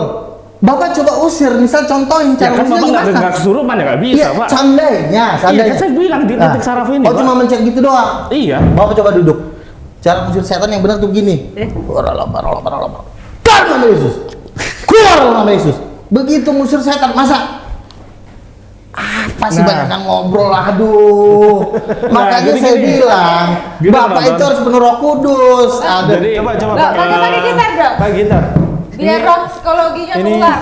Bapak coba usir, misal contohin Ya cara kan Bapak ngusirnya nggak kesurupan ya nggak bisa, Iya, Pak. seandainya. Iya, kan saya bilang di titik saraf ini, Oh, Pak. cuma mencet gitu doang. Iya. Bapak coba duduk. Cara ngusir setan yang benar tuh gini. Keluar nama Yesus. Keluar nama Yesus. Begitu ngusir setan, masa apa sih Nah. banyak yang ngobrol, aduh. Makanya jadi saya gini. bilang, Gini, Bapak penonton. itu harus penuh Roh Kudus. Ada. Jadi coba Nggak, pakai gitar dong. Pak Gitar. Biar roh psikologinya Ini keluar.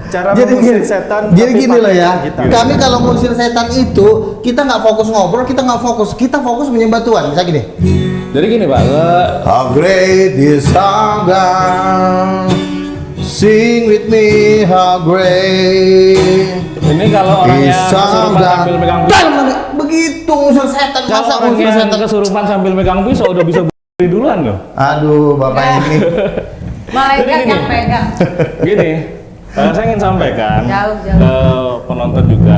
cara Jadi mengusir gini, setan. jadi tapi gini loh pakai ya. gitar. Kami kalau ngusir setan itu kita nggak fokus ngobrol, kita nggak fokus, kita fokus menyembah Tuhan. Bisa gini. Jadi gini, Pak. How great is our God? Sing with me, how great Ini kalau orangnya is our kesurupan God. sambil megang Begitu ngusir setan, Kalau masa orang ngusir yang setan? kesurupan sambil megang pisau udah bisa berdiri duluan loh. Aduh, Bapak ini. Malaikat Jadi yang gini. pegang. Gini, saya ingin sampaikan Jauh. ke penonton juga.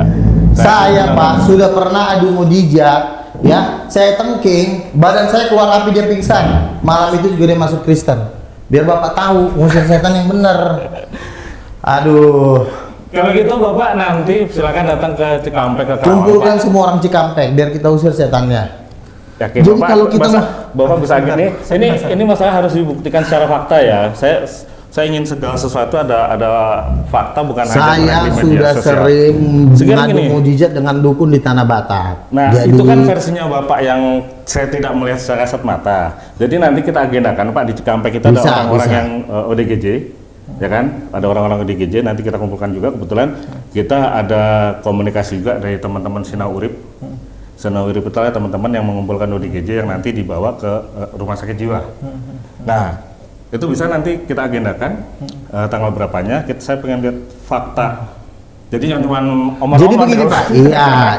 Saya Pak sudah pernah adu mujizat, ya. Saya tengking, badan saya keluar api, dia pingsan. Malam itu juga dia masuk Kristen. Biar Bapak tahu ngusir setan yang benar. Aduh. Kalau gitu Bapak nanti silakan datang ke Cikampek ke Karawang. Kumpulkan Pak. semua orang Cikampek biar kita usir setannya. Yakin Jadi Bapak, kalau kita Bapak bisa gini, ini masalah harus dibuktikan secara fakta ya. Saya ingin segala sesuatu ada fakta bukan hanya Saya di media sudah sosial. sering Sekarang mengadu gini. mujizat dengan dukun di Tanah Batak. Nah, Jadi, itu kan versinya Bapak yang saya tidak melihat secara kasat mata. Jadi nanti kita agendakan Pak di Cikampek kita ada Bisa, orang-orang bisa. yang ODGJ, ya kan? Ada orang-orang ODGJ, nanti kita kumpulkan juga. Kebetulan kita ada komunikasi juga dari teman-teman Sinau Urip. Sinau Urip itu adalah teman-teman yang mengumpulkan ODGJ yang nanti dibawa ke rumah sakit jiwa. Nah, itu bisa nanti kita agendakan tanggal berapanya. Saya pengen lihat fakta. Jadi yang cuma omong-omong. Jadi begini terus. Pak,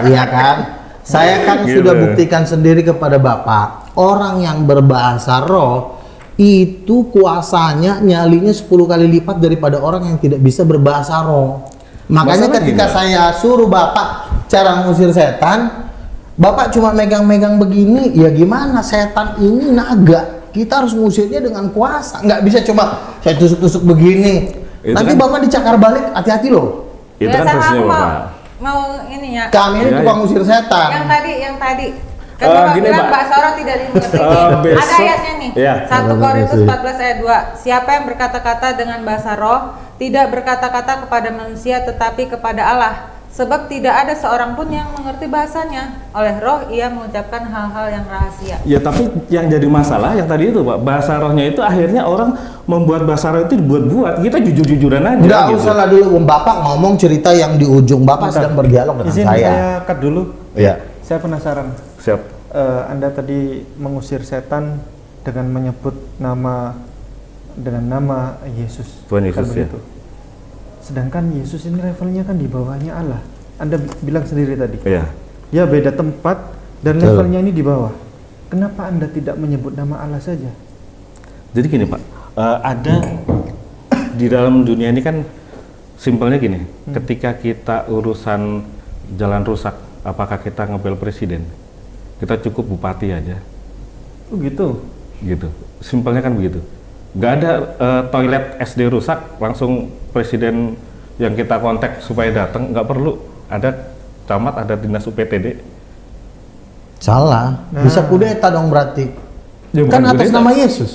iya kan. Saya kan Gitu. sudah buktikan sendiri kepada Bapak, orang yang berbahasa roh itu kuasanya nyalinya 10 kali lipat daripada orang yang tidak bisa berbahasa roh. Makanya Masalah ketika gini. saya suruh Bapak cara ngusir setan, Bapak cuma megang-megang begini, ya gimana, setan ini naga. Kita harus ngusirnya dengan kuasa, nggak bisa coba saya tusuk-tusuk begini. Itu Nanti kan- Bapak dicakar balik, hati-hati loh. Itu Ya, kan sama versinya aku Bapak. mau ini ya. Kami ini Iya, tukang iya. ngusir setan. Yang tadi. Kan Bapak gini, bilang Pak. bahasa roh tidak dimengerti. Ada Besok- ayatnya nih. Iya. 1 Korintus 14 ayat 2. Siapa yang berkata-kata dengan bahasa roh tidak berkata-kata kepada manusia tetapi kepada Allah. Sebab tidak ada seorang pun yang mengerti bahasanya. Oleh roh ia mengucapkan hal-hal yang rahasia. Ya tapi yang jadi masalah yang tadi itu Pak, bahasa rohnya itu akhirnya orang membuat bahasa roh itu dibuat-buat. Kita jujur-jujuran aja. Nggak gitu. usah lah dulu, Bapak ngomong cerita yang di ujung. Bapak sedang berdialog dengan Izin saya. saya cut dulu. Iya. Saya penasaran. Siap. Anda tadi mengusir setan dengan menyebut nama Yesus. Tuhan Yesus, Kan ya. begitu. Sedangkan Yesus ini levelnya kan di bawahnya Allah. Anda bilang sendiri tadi. Iya. Ya beda tempat dan Betul. levelnya ini di bawah. Kenapa Anda tidak menyebut nama Allah saja? Jadi gini Pak, ada di dalam dunia ini kan simpelnya gini, ketika kita urusan jalan rusak, apakah kita ngebel presiden? Kita cukup bupati aja, Oh gitu. gitu. Simpelnya kan begitu. Nggak ada toilet SD rusak, langsung presiden yang kita kontak supaya datang, nggak perlu. Ada camat, ada dinas UPTD. Salah. Bisa kudeta dong berarti. Ya, Kan bukan atas kudeta. nama Yesus.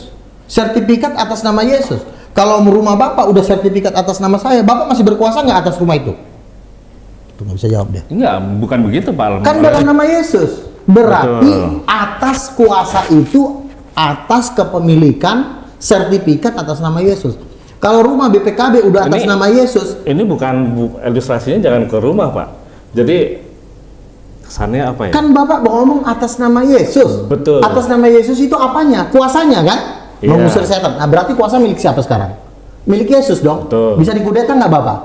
Sertifikat atas nama Yesus. Kalau rumah Bapak udah sertifikat atas nama saya, Bapak masih berkuasa nggak atas rumah itu? Itu nggak bisa jawab deh. Enggak, bukan begitu Pak. Kan dalam nama Yesus. Berarti Betul. atas kuasa itu, atas kepemilikan sertifikat atas nama Yesus. Kalau rumah BPKB udah atas Ini- nama Yesus, Ini bukan ilustrasinya jangan ke rumah Pak. Jadi kesannya apa ya? kan Bapak ngomong atas nama Yesus. Betul. Atas nama Yesus itu apanya? Kuasanya kan? Iya. Mengusir setan. Nah, berarti kuasa milik siapa sekarang? Milik Yesus dong. Betul. Bisa dikudeta nggak Bapak?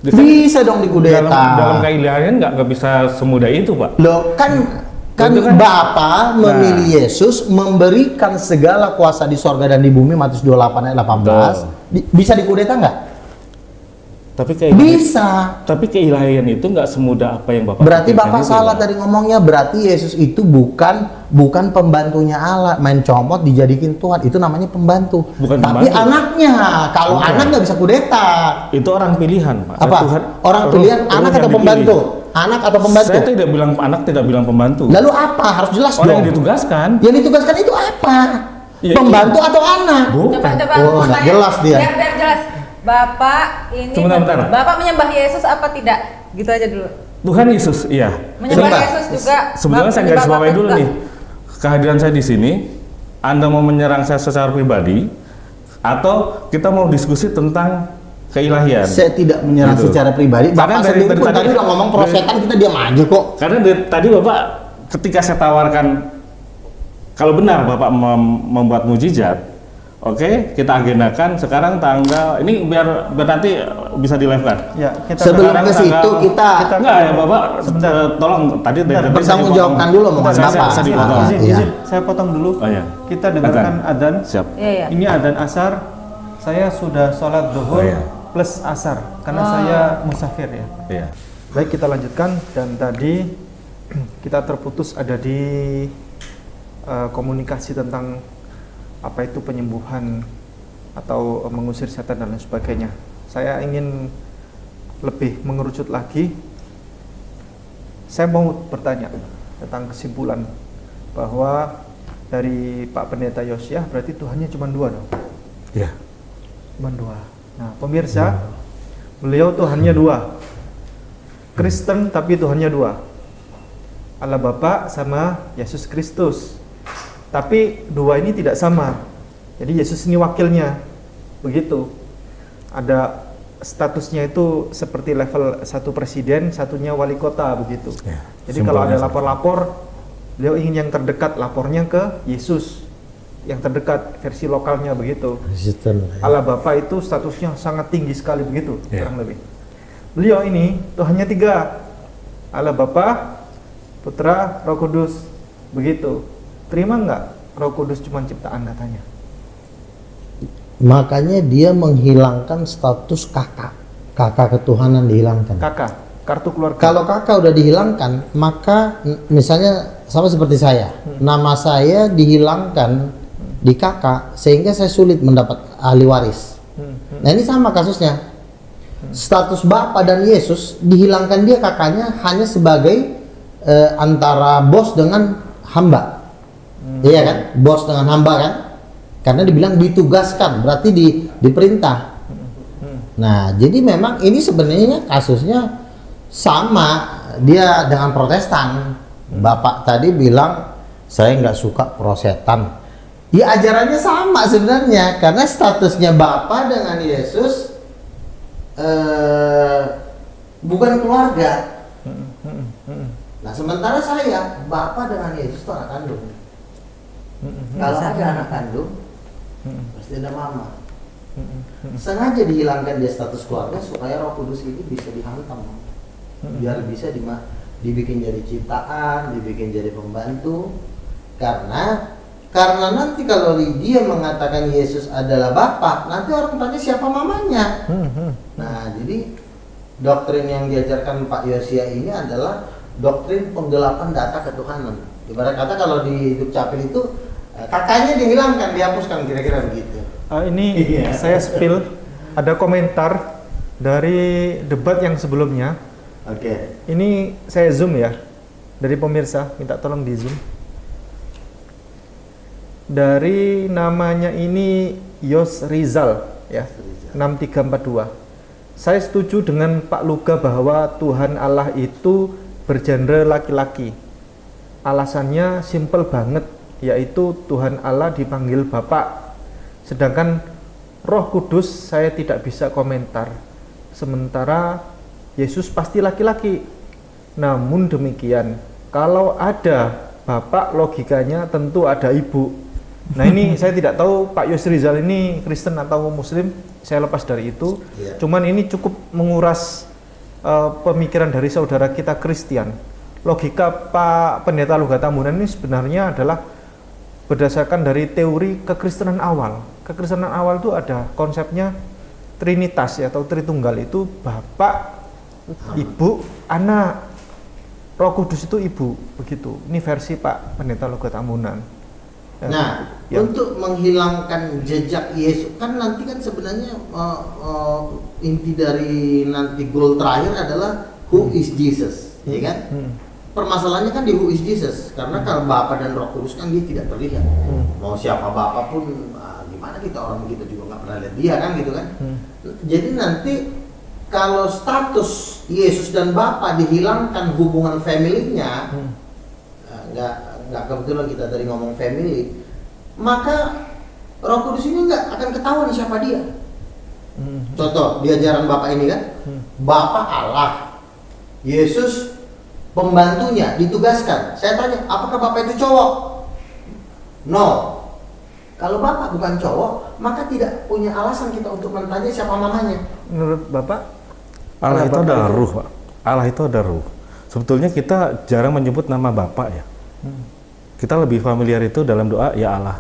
Di- Bisa dong dikudeta. dalam keilahian nggak bisa semudah itu Pak. Loh, kan Itu kan- Bapa memilih Yesus memberikan segala kuasa di sorga dan di bumi, Matius 28 ayat 18. Bisa dikudeta nggak? Tapi Bisa. Tapi keilahian itu nggak semudah apa yang Bapak Berarti pikirkan Bapak itu, salah Pak. tadi ngomongnya. Berarti Yesus itu bukan pembantunya Allah, main comot dijadikin Tuhan. Itu namanya pembantu. Bukan Tapi pembantu. anaknya, kalau Bukan. anak nggak bisa kudeta. Itu orang pilihan Pak. Apa? Orang pilihan roh anak yang atau dipilih. pembantu? Anak atau pembantu? Saya tidak bilang anak, tidak bilang pembantu. Lalu apa? Harus jelas Orang dong. yang ditugaskan. Yang ditugaskan itu apa? Ya, Pembantu atau anak? Bukan. Coba Oh, nggak tanya. jelas dia. Biar jelas. Bapak ini Sebentar. Bapak menyembah Yesus apa tidak? Gitu aja dulu. Tuhan Yesus, iya. Menyembah Sebentar. Yesus juga. Sebenarnya saya garis bawahi dulu nih. Kehadiran saya di sini, Anda mau menyerang saya secara pribadi atau kita mau diskusi tentang keilahian? Saya tidak menyerang Gitu. secara pribadi. Karena Bapak dari- sendiri dari pun tadi- tadi udah ngomong prosetan, kita diam aja kok. Karena tadi Bapak ketika saya tawarkan kalau benar Bapak membuat mujizat, oke, kita agendakan sekarang tanggal ini biar nanti bisa di live kan. Ya, kita Sebelum Sekarang ke situ tanggal- kita Enggak ya Bapak, Sebentar. tolong tadi dari tadi bertanggung saya jawabkan dipotong. dulu omongan Saya- Bapak. saya dipotong. Ah, izin, iya. izin, saya potong dulu. Oh iya. Kita dengarkan adzan. Siap. Iya, iya. Ini adzan asar. Saya sudah sholat zuhur Oh, iya. plus asar karena saya musafir ya. Iya. Baik, kita lanjutkan. Dan tadi kita terputus ada di komunikasi tentang apa itu penyembuhan atau mengusir setan dan lain sebagainya. Saya ingin lebih mengerucut lagi. Saya mau bertanya tentang kesimpulan bahwa dari Pak Pendeta Yosiah berarti Tuhannya cuma dua dong. Iya. Cuma dua. Nah, pemirsa, beliau Tuhannya dua. Kristen tapi Tuhannya dua. Allah Bapa sama Yesus Kristus. Tapi dua ini tidak sama. Jadi Yesus ini wakilnya. Begitu. Ada statusnya itu seperti level satu presiden, satunya wali kota begitu. Ya, Jadi kalau ada simpelnya lapor-lapor, beliau ingin yang terdekat, lapornya ke Yesus. Yang terdekat versi lokalnya begitu. Kristen. Allah Bapa itu statusnya sangat tinggi sekali begitu, Ya. kurang lebih. Beliau ini Tuhannya tiga. Allah Bapa, Putra, Roh Kudus. Begitu. Terima nggak Roh Kudus cuma ciptaan katanya? Makanya dia menghilangkan status kakak. Kakak ketuhanan dihilangkan. Kakak, kartu keluarga. Kalau kakak udah dihilangkan, maka misalnya sama seperti saya, nama saya dihilangkan di kakak, sehingga saya sulit mendapat ahli waris. Nah ini sama kasusnya. Status Bapa dan Yesus dihilangkan dia kakaknya hanya sebagai antara bos dengan hamba. Iya kan? Bos dengan hamba kan? Karena dibilang ditugaskan, berarti diperintah. Nah, jadi memang ini sebenarnya kasusnya Sama dia dengan Protestan. Bapak tadi bilang saya nggak suka prosetan. Ya ajarannya sama sebenarnya karena statusnya Bapak dengan Yesus bukan keluarga. Nah sementara saya Bapak dengan Yesus itu anak kandung. Kalau ada anak kandung pasti ada mama. Sengaja dihilangkan dia status keluarga supaya Roh Kudus ini bisa dihantam, biar bisa dibikin jadi ciptaan, dibikin jadi pembantu. Karena nanti kalau dia mengatakan Yesus adalah Bapa, nanti orang tanya siapa mamanya. Nah jadi doktrin yang diajarkan Pak Yosia ini adalah doktrin penggelapan data ketuhanan. Ibarat kata kalau di Dukcapil itu kakaknya dihilangkan, dihapuskan, kira-kira begitu. Ini saya spill, ada komentar dari debat yang sebelumnya. Oke. Ini saya zoom ya, dari pemirsa, minta tolong di zoom. Dari namanya ini Yos Rizal ya, 6342. Saya setuju dengan Pak Luga bahwa Tuhan Allah itu bergenre laki-laki. Alasannya simple banget, yaitu Tuhan Allah dipanggil Bapa. Sedangkan Roh Kudus saya tidak bisa komentar. Sementara Yesus pasti laki-laki. Namun demikian, kalau ada Bapak logikanya tentu ada Ibu. Nah ini saya tidak tahu Pak Yos Rizal ini Kristen atau Muslim, saya lepas dari itu. Cuman ini cukup menguras pemikiran dari saudara kita Kristen. Logika Pak Pendeta Luga Tambunan ini sebenarnya adalah berdasarkan dari teori kekristenan awal. Kekristenan awal itu ada konsepnya Trinitas ya, atau Tritunggal, itu Bapak, Ibu, Anak. Roh Kudus itu Ibu, begitu. Ini versi Pak Pendeta Luga Tambunan. Nah, Ya. untuk menghilangkan jejak Yesus, kan nanti kan sebenarnya inti dari nanti goal terakhir adalah who is Jesus, ya kan? Permasalahannya kan di who is Jesus, karena kalau Bapa dan Roh Kudus kan dia tidak terlihat. Mau siapa Bapa pun, gimana kita orang kita juga nggak pernah lihat dia kan gitu kan? Jadi nanti kalau status Yesus dan Bapa dihilangkan hubungan family-nya, nggak kebetulan kita tadi ngomong family, maka Roh Kudus ini nggak akan ketahuan siapa dia. Contoh di ajaran Bapak ini kan, Bapak Allah, Yesus pembantunya ditugaskan. Saya tanya, apakah Bapak itu cowok? No. Kalau Bapak bukan cowok, maka tidak punya alasan kita untuk bertanya siapa mamanya. Menurut Bapak? Allah itu Bapak ada itu? ruh, Pak. Allah itu ada ruh. Sebetulnya kita jarang menyebut nama Bapak ya. Kita lebih familiar itu dalam doa, ya Allah,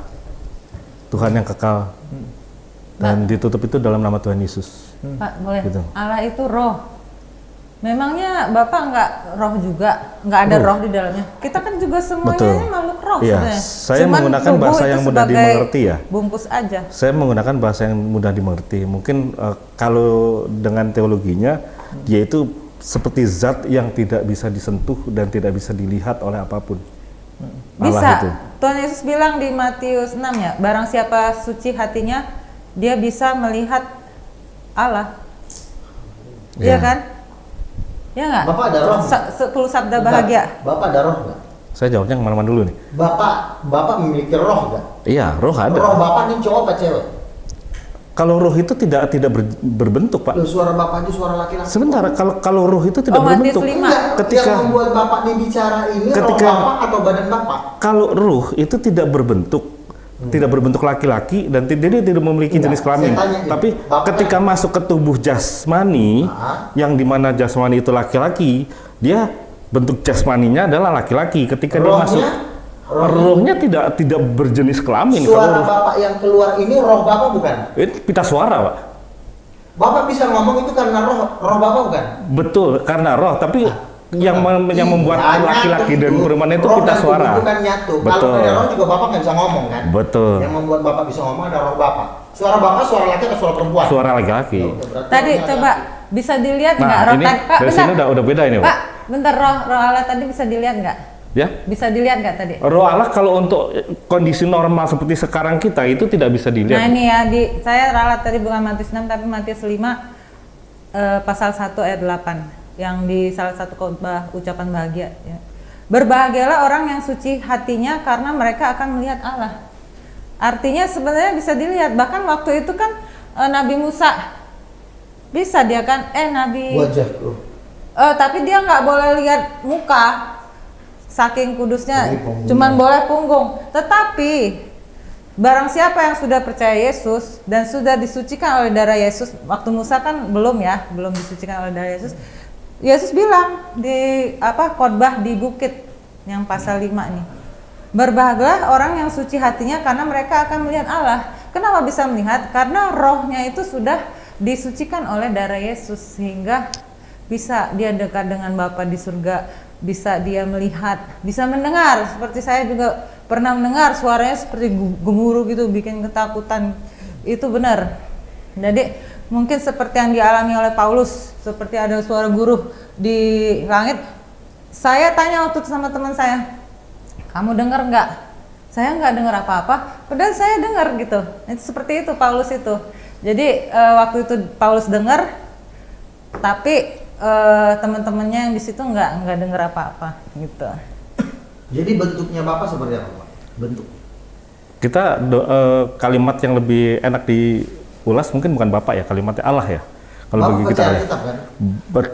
Tuhan yang kekal, dan ditutup itu dalam nama Tuhan Yesus. Pak, boleh. Gitu. Allah itu roh. Memangnya Bapak nggak roh juga? Nggak ada roh di dalamnya? Kita kan juga semuanya Betul. ini makhluk roh Iya, sebenarnya. saya Cuman menggunakan tubuh bahasa itu yang mudah sebagai dimengerti ya. bungkus aja. Saya menggunakan bahasa yang mudah dimengerti. Mungkin kalau dengan teologinya, yaitu seperti zat yang tidak bisa disentuh dan tidak bisa dilihat oleh apapun. Allah Bisa. itu. Tuhan Yesus bilang di Matius 6 ya, barang siapa suci hatinya, dia bisa melihat Allah. Iya Ya. kan? Ya nggak? Bapak ada roh? 10 sabda bahagia. Bapak ada roh nggak? Saya jawabnya kemana-mana dulu nih. Bapak memiliki roh nggak? Iya, roh ada. Roh Bapak ini cowok apa cewek? Kalau roh itu tidak berbentuk, Pak. Loh, suara Bapak aja suara laki-laki. Sebentar, kalau roh itu tidak Oh, Matius berbentuk. 5. Enggak, Ketika- yang membuat Bapak ini bicara ini roh Ketika- Bapak atau badan Bapak? Kalau ruh itu tidak berbentuk, tidak berbentuk laki-laki dan dia tidak memiliki Enggak, jenis kelamin. saya tanya ini, Tapi Bapak ketika kan- masuk ke tubuh jasmani, yang dimana jasmani itu laki-laki, dia bentuk jasmaninya adalah laki-laki. Ketika dia masuk, rohnya tidak berjenis kelamin. Suara Kalau roh- Bapak yang keluar ini roh Bapak bukan? itu pita suara, Pak. Bapak bisa ngomong itu karena roh Bapak bukan? Betul, karena roh. Tapi yang membuat Iya, laki-laki nyatu dan perempuan itu roh pita dan suara. tubuh bukan nyatu. Kalau Betul. ada roh juga Bapak nggak bisa ngomong kan? Betul. Yang membuat Bapak bisa ngomong ada roh Bapak. Suara Bapak suara laki atau suara perempuan? Suara laki-laki. Berarti Tadi rohnya coba bisa dilihat nggak Nah, roh ini tadi? Pak, dari bentar. sini udah beda ini, Pak. Pak, bentar, roh Allah tadi bisa dilihat nggak? Ya. Bisa dilihat nggak tadi? Roh Allah kalau untuk kondisi normal seperti sekarang kita itu tidak bisa Nah dilihat. ini ya, saya ralat tadi bukan Matius 6 tapi Matius 5 pasal 1 ayat 8. yang di salah satu khotbah ucapan bahagia ya. Berbahagialah orang yang suci hatinya karena mereka akan melihat Allah. Artinya sebenarnya bisa dilihat, bahkan waktu itu kan Nabi Musa bisa dia kan Nabi Wajahku. tapi dia nggak boleh lihat muka saking kudusnya, cuman boleh punggung. Tetapi barang siapa yang sudah percaya Yesus dan sudah disucikan oleh darah Yesus, waktu Musa kan belum disucikan oleh darah Yesus. Yesus bilang di khotbah di bukit yang pasal 5 nih. Berbahagialah orang yang suci hatinya karena mereka akan melihat Allah. Kenapa bisa melihat? Karena rohnya itu sudah disucikan oleh darah Yesus sehingga bisa dia dekat dengan Bapa di surga, bisa dia melihat, bisa mendengar. Seperti saya juga pernah mendengar suaranya seperti gemuruh gitu, bikin ketakutan. Itu benar. Jadi mungkin seperti yang dialami oleh Paulus, seperti ada suara guru di langit. Saya tanya waktu itu sama teman saya, kamu dengar nggak? Saya nggak dengar apa-apa, padahal saya dengar gitu. Itu seperti itu Paulus itu. Jadi waktu itu Paulus dengar, tapi teman-temannya yang di situ nggak dengar apa-apa gitu. Jadi bentuknya Bapak seperti apa, Pak? Bentuk. Kita kalimat yang lebih enak diulas mungkin bukan Bapak ya, kalimatnya Allah ya. Kalau Bapak bagi baca kita Alkitab kan?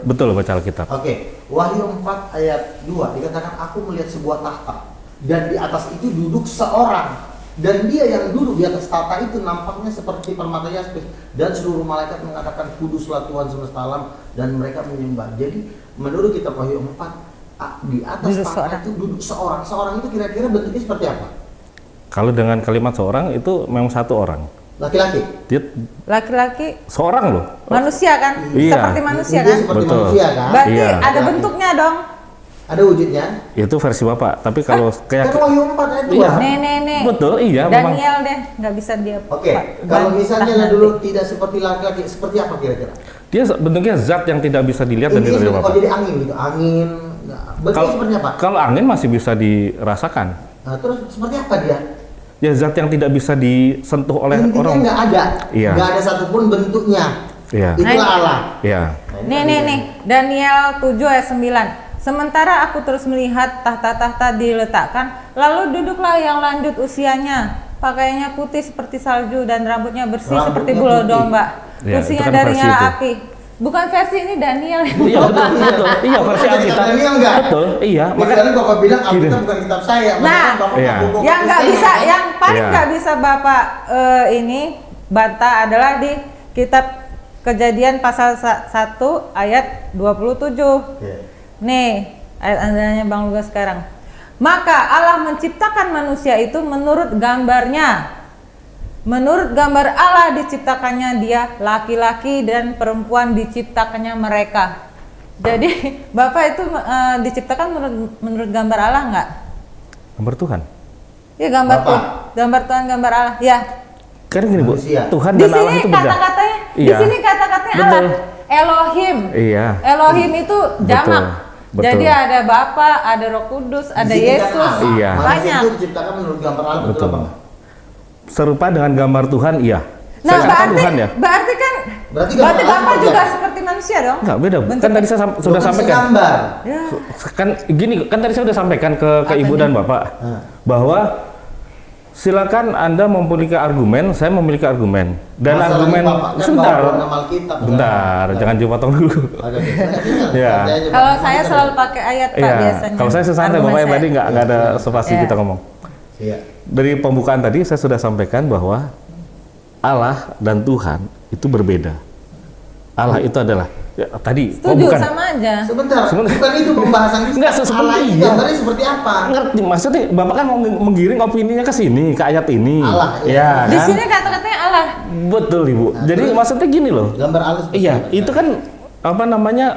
betul baca Alkitab. Oke, Wahyu 4 ayat 2 dikatakan aku melihat sebuah tahta dan di atas itu duduk seorang, dan dia yang duduk di atas tahta itu nampaknya seperti permata yaspis, dan seluruh malaikat mengatakan kuduslah Tuhan semesta alam, dan mereka menyembah. Jadi menurut kitab Wahyu 4 di atas Duduk tahta seorang. itu duduk seorang. Seorang itu kira-kira bentuknya seperti apa? Kalau dengan kalimat seorang itu memang satu orang. Laki-laki? Dia Laki-laki seorang loh. manusia kan? Iya. Seperti manusia Dia kan? seperti Betul. manusia kan? Berarti Iya. ada Laki-laki. bentuknya dong. Ada wujudnya? Itu versi Bapak. Tapi kalau kayak Kan Wahyu 4 ayat 2. Iya. Nih. betul iya memang. Daniel deh, nggak bisa dia. Oke, kalau misalnya dulu tidak seperti laki-laki, seperti apa kira-kira? Dia bentuknya zat yang tidak bisa dilihat dan Intinya tidak seperti, Bapak. jadi angin gitu, angin. Nah, bentuknya seperti apa? Kalau angin masih bisa dirasakan. Nah, terus seperti apa dia? Ya zat yang tidak bisa disentuh oleh Intinya orang. nggak ada, Iya. nggak ada satupun bentuknya. Iya. Itulah Allah. Iya. Nah, Nih, Daniel 7 ayat 9. Sementara aku terus melihat tahta-tahta diletakkan, lalu duduklah yang lanjut usianya, pakaiannya putih seperti salju dan rambutnya bersih Rambutnya seperti bulu putih. domba. Ya, Kursinya itu kan dari versi nyala itu. api. Bukan versi ini Daniel. Iya betul. Iya versi Bukan Alkitab. Daniel enggak? Betul. Iya. Makanya Bapak bilang Alkitab Gini. bukan kitab saya. Nah, makanya Bapak iya. ngaku Yang nggak Kristen, bisa, kan? yang paling Iya. nggak bisa Bapak ini bantah adalah di kitab Kejadian pasal 1 ayat 27. Oke. Nih, ayat andalanya Bang Lugas sekarang. Maka Allah menciptakan manusia itu menurut gambarnya. Menurut gambar Allah diciptakannya dia, laki-laki dan perempuan diciptakannya mereka. Jadi Bapak itu diciptakan menurut gambar Allah nggak? Gambar Tuhan. Ya gambar Bapak. Tuhan, gambar Tuhan, gambar Allah. Ya. Kan gini Bu, Manusia. Tuhan Di dan Allah sini itu beda. kata-katanya, di Iya. sini kata-katanya Betul. Allah. Elohim. Iya. Elohim itu jamak. Betul. Jadi ada Bapa, ada Roh Kudus, ada Di sini kan Yesus. Allah. Iya. Manusia Banyak. itu diciptakan menurut gambar Allah, betul Betul. apa enggak? Serupa dengan gambar Tuhan, iya. Nah, Saya katakan berarti Tuhan ya. berarti kan Berarti gambar Allah Bapak seperti juga apa? seperti manusia dong. Enggak beda Bu. Bentuk- Kan tadi saya sudah Bukan sampaikan. segambar. Ya. Kan gini, kan tadi saya sudah sampaikan ke Ibu dan Bapak bahwa silakan Anda memiliki argumen, saya memiliki argumen. Dan Masalahnya argumen Bapak kan sebentar. bawa nama Alkitab. Bentar, jangan dipotong dulu. Oke, saya Ya. aja, Kalau Bapak. saya selalu pakai ayat Pak Iya, biasanya. kalau saya santai, Argumen Bapak yang saya. tadi nggak ada spasi Iya. kita ngomong. Iya. Dari pembukaan tadi saya sudah sampaikan bahwa Allah dan Tuhan itu berbeda. Allah itu adalah tadi Setuju bukan sama aja. Sebentar, Sebentar. bukan itu pembahasan kita. Enggak, seperti Allah itu iya. gambarnya seperti apa? ngerti maksudnya Bapak kan mau menggiring opininya ke sini ke ayat ini. Allah, iya. Ya, Di kan? sini kata-katanya Allah. Betul Ibu. Jadi terus? maksudnya gini loh. Gambar Allah seperti Iya, apa? itu kan apa namanya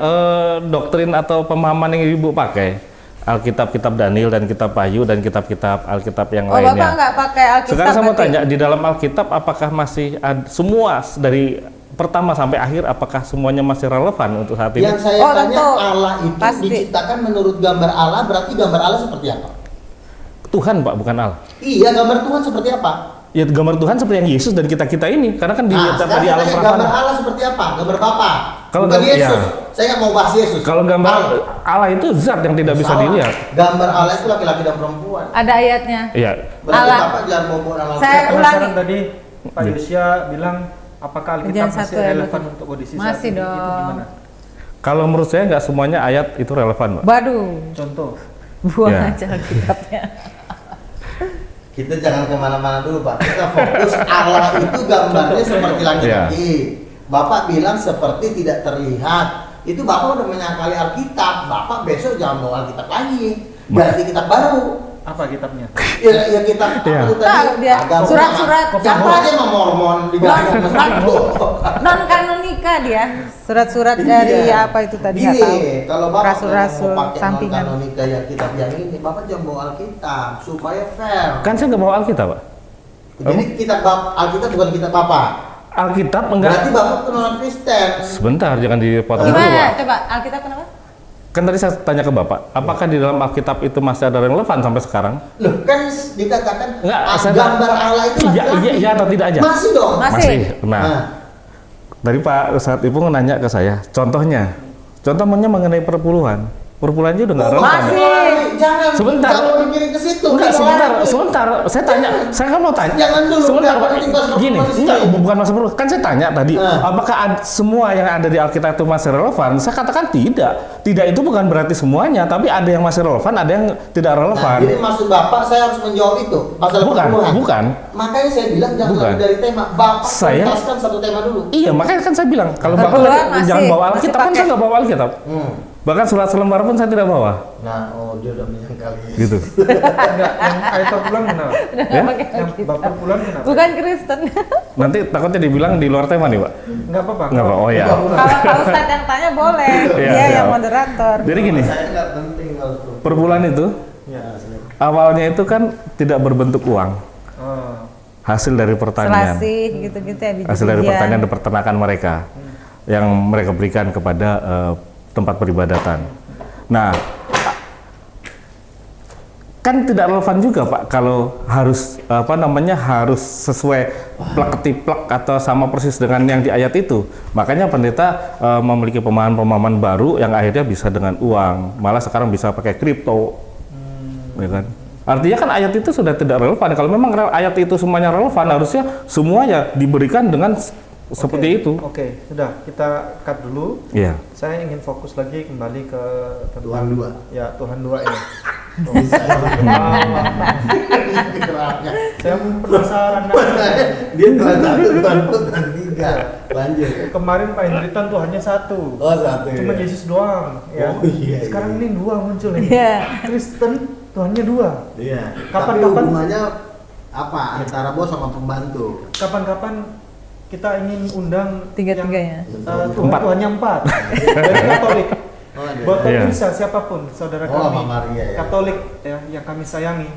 doktrin atau pemahaman yang Ibu pakai. Alkitab, kitab Daniel dan kitab Wahyu dan kitab-kitab Alkitab yang Oh, lainnya. Bapak nggak pakai Alkitab. Sekarang saya mau berarti? tanya, di dalam Alkitab apakah masih ada semua dari pertama sampai akhir, apakah semuanya masih relevan untuk saat ini? Yang saya Oh, tanya, tentu. Allah itu Pasti. diciptakan menurut gambar Allah, berarti gambar Allah seperti apa? Tuhan Pak, bukan Allah. Iya, gambar Tuhan seperti apa? Ya gambar Tuhan seperti yang Yesus dan kita ini, karena kan dilihat sekarang di alam saya perawanan. gambar Allah seperti apa? Gambar Bapa. Kalau Bukan gambar- Yesus. ya. Saya nggak mau bahas Yesus. Kalau gambar Tahu. Allah itu zat yang tidak bisa Salah. dilihat. Gambar Allah itu laki-laki dan perempuan. Ada ayatnya. Iya. Berarti Allah. Bapak jangan bawa nama Saya Saya ulangi. penasaran tadi Pak Yosya bilang apakah Alkitab Ujian masih satu ayat relevan dua. untuk kondisi saat Masih ini? Itu dong. gimana? Kalau menurut saya nggak semuanya ayat itu relevan, Pak. Waduh, Contoh. buang Ya. aja Alkitabnya. Kita jangan kemana-mana dulu Pak. Kita fokus Allah itu gambarnya seperti laki-laki. Bapak bilang seperti tidak terlihat. Itu Bapak udah menyangkali Alkitab. Bapak besok jangan bawa Alkitab lagi. Ganti kitab baru. Apa kitabnya? Ya kitab Iya. apa itu tadi? Tahu dia, Agama. surat-surat Campur apa? aja sama Mormon di belakang. Non kanonika dia. Surat-surat dari apa itu tadi nggak tahu. Gini, kalau Bapak Rasul-rasul mau pakai sampingan. non-kanonika yang kitab yang ini, Bapak jangan bawa Alkitab supaya fair. Kan saya nggak bawa Alkitab, Pak. Jadi kitab Alkitab bukan kitab Bapak. Alkitab enggak. Berarti Bapak itu non Kristen. Sebentar, jangan dipotong dulu, Pak. Gimana? Coba Alkitab kenapa? Kan tadi saya tanya ke Bapak, apakah di dalam Alkitab itu masih ada relevan sampai sekarang? Loh, kan dikatakan Enggak, gambar Allah itu iya, laki-laki. iya atau tidak aja? Masih dong. Masih. Nah, tadi Pak Ustadz Ibu nanya ke saya, contohnya mengenai perpuluhan. Perpuluhan aja udah nggak relevan. Masih. ya? Jangan. Sebentar. Jangan mikirin ke situ. Enggak, Kita sebentar. Saya tanya, saya kan mau tanya. Jangan dulu, Sebentar, biar Pak. penting bahas Gini, perpuluhan enggak, sih. bukan masa perlu. Kan saya tanya tadi, apakah semua yang ada di Alkitab itu masih relevan? Saya katakan tidak. Tidak itu bukan berarti semuanya, tapi ada yang masih relevan, ada yang tidak Nah, relevan. jadi maksud Bapak saya harus menjawab itu masalah Bukan, perpuluhan. bukan. Makanya saya bilang jangan Bukan. lari dari tema. Bapak Saya- tuntaskan satu tema dulu. Iya, makanya kan saya bilang kalau Bapak Perpuluhan masih- jangan bawa masih Alkitab, kan pakai. saya nggak bawa Alkitab. Bahkan surat selembar pun saya tidak bawa. Nah, dia udah menyangkali. Gitu. Enggak, yang ayat perpuluhan kenapa? Ya? Yang bab perpuluhan kenapa? Bukan Kristen. Nanti takutnya dibilang di luar tema nih, Pak. Enggak apa-apa. Nggak apa. Oh ya. Kalau Pak Ustadz yang tanya boleh, Iya, dia yang siap. moderator. Jadi gini, Saya nggak penting kalau itu. perbulan itu Ya. awalnya itu kan tidak berbentuk uang. Oh. Hasil dari pertanian. Selasih gitu-gitu ya. Hasil dari biji-bijian. pertanian dan peternakan mereka yang mereka berikan kepada tempat peribadatan. Nah, kan tidak relevan juga Pak kalau harus harus sesuai plek ketiplek atau sama persis dengan yang di ayat itu. Makanya pendeta memiliki pemahaman-pemahaman baru yang akhirnya bisa dengan uang, malah sekarang bisa pakai kripto, ya kan? Artinya kan ayat itu sudah tidak relevan. Kalau memang ayat itu semuanya relevan, harusnya semuanya diberikan dengan seperti itu. Oke, sudah kita cut dulu. Iya. Saya ingin fokus lagi kembali ke tentang Tuhan dua. Ya, Tuhan dua ini. Kerapnya. Saya penasaran. Dia Tuhan satu, Tuhan pun Tuhan tiga. Lanjut. Kemarin Pak Hendritan Tuhannya satu. Oh, satu. Cuma ya. Yesus doang, ya. Oh, iya, Sekarang iya. ini dua muncul ini. Iya. Kristen Tuhannya dua. Iya. Kapan- Tapi kapan- hubungannya apa antara bos sama pembantu? Kapan-kapan kita ingin undang Tiga-tiganya. Tuhan Empat. Tuhannya empat. Dari Katolik. Oh, ada. Buat Iya. pemirsa siapapun saudara Oh, kami Mama Maria, ya. Katolik ya yang kami sayangi,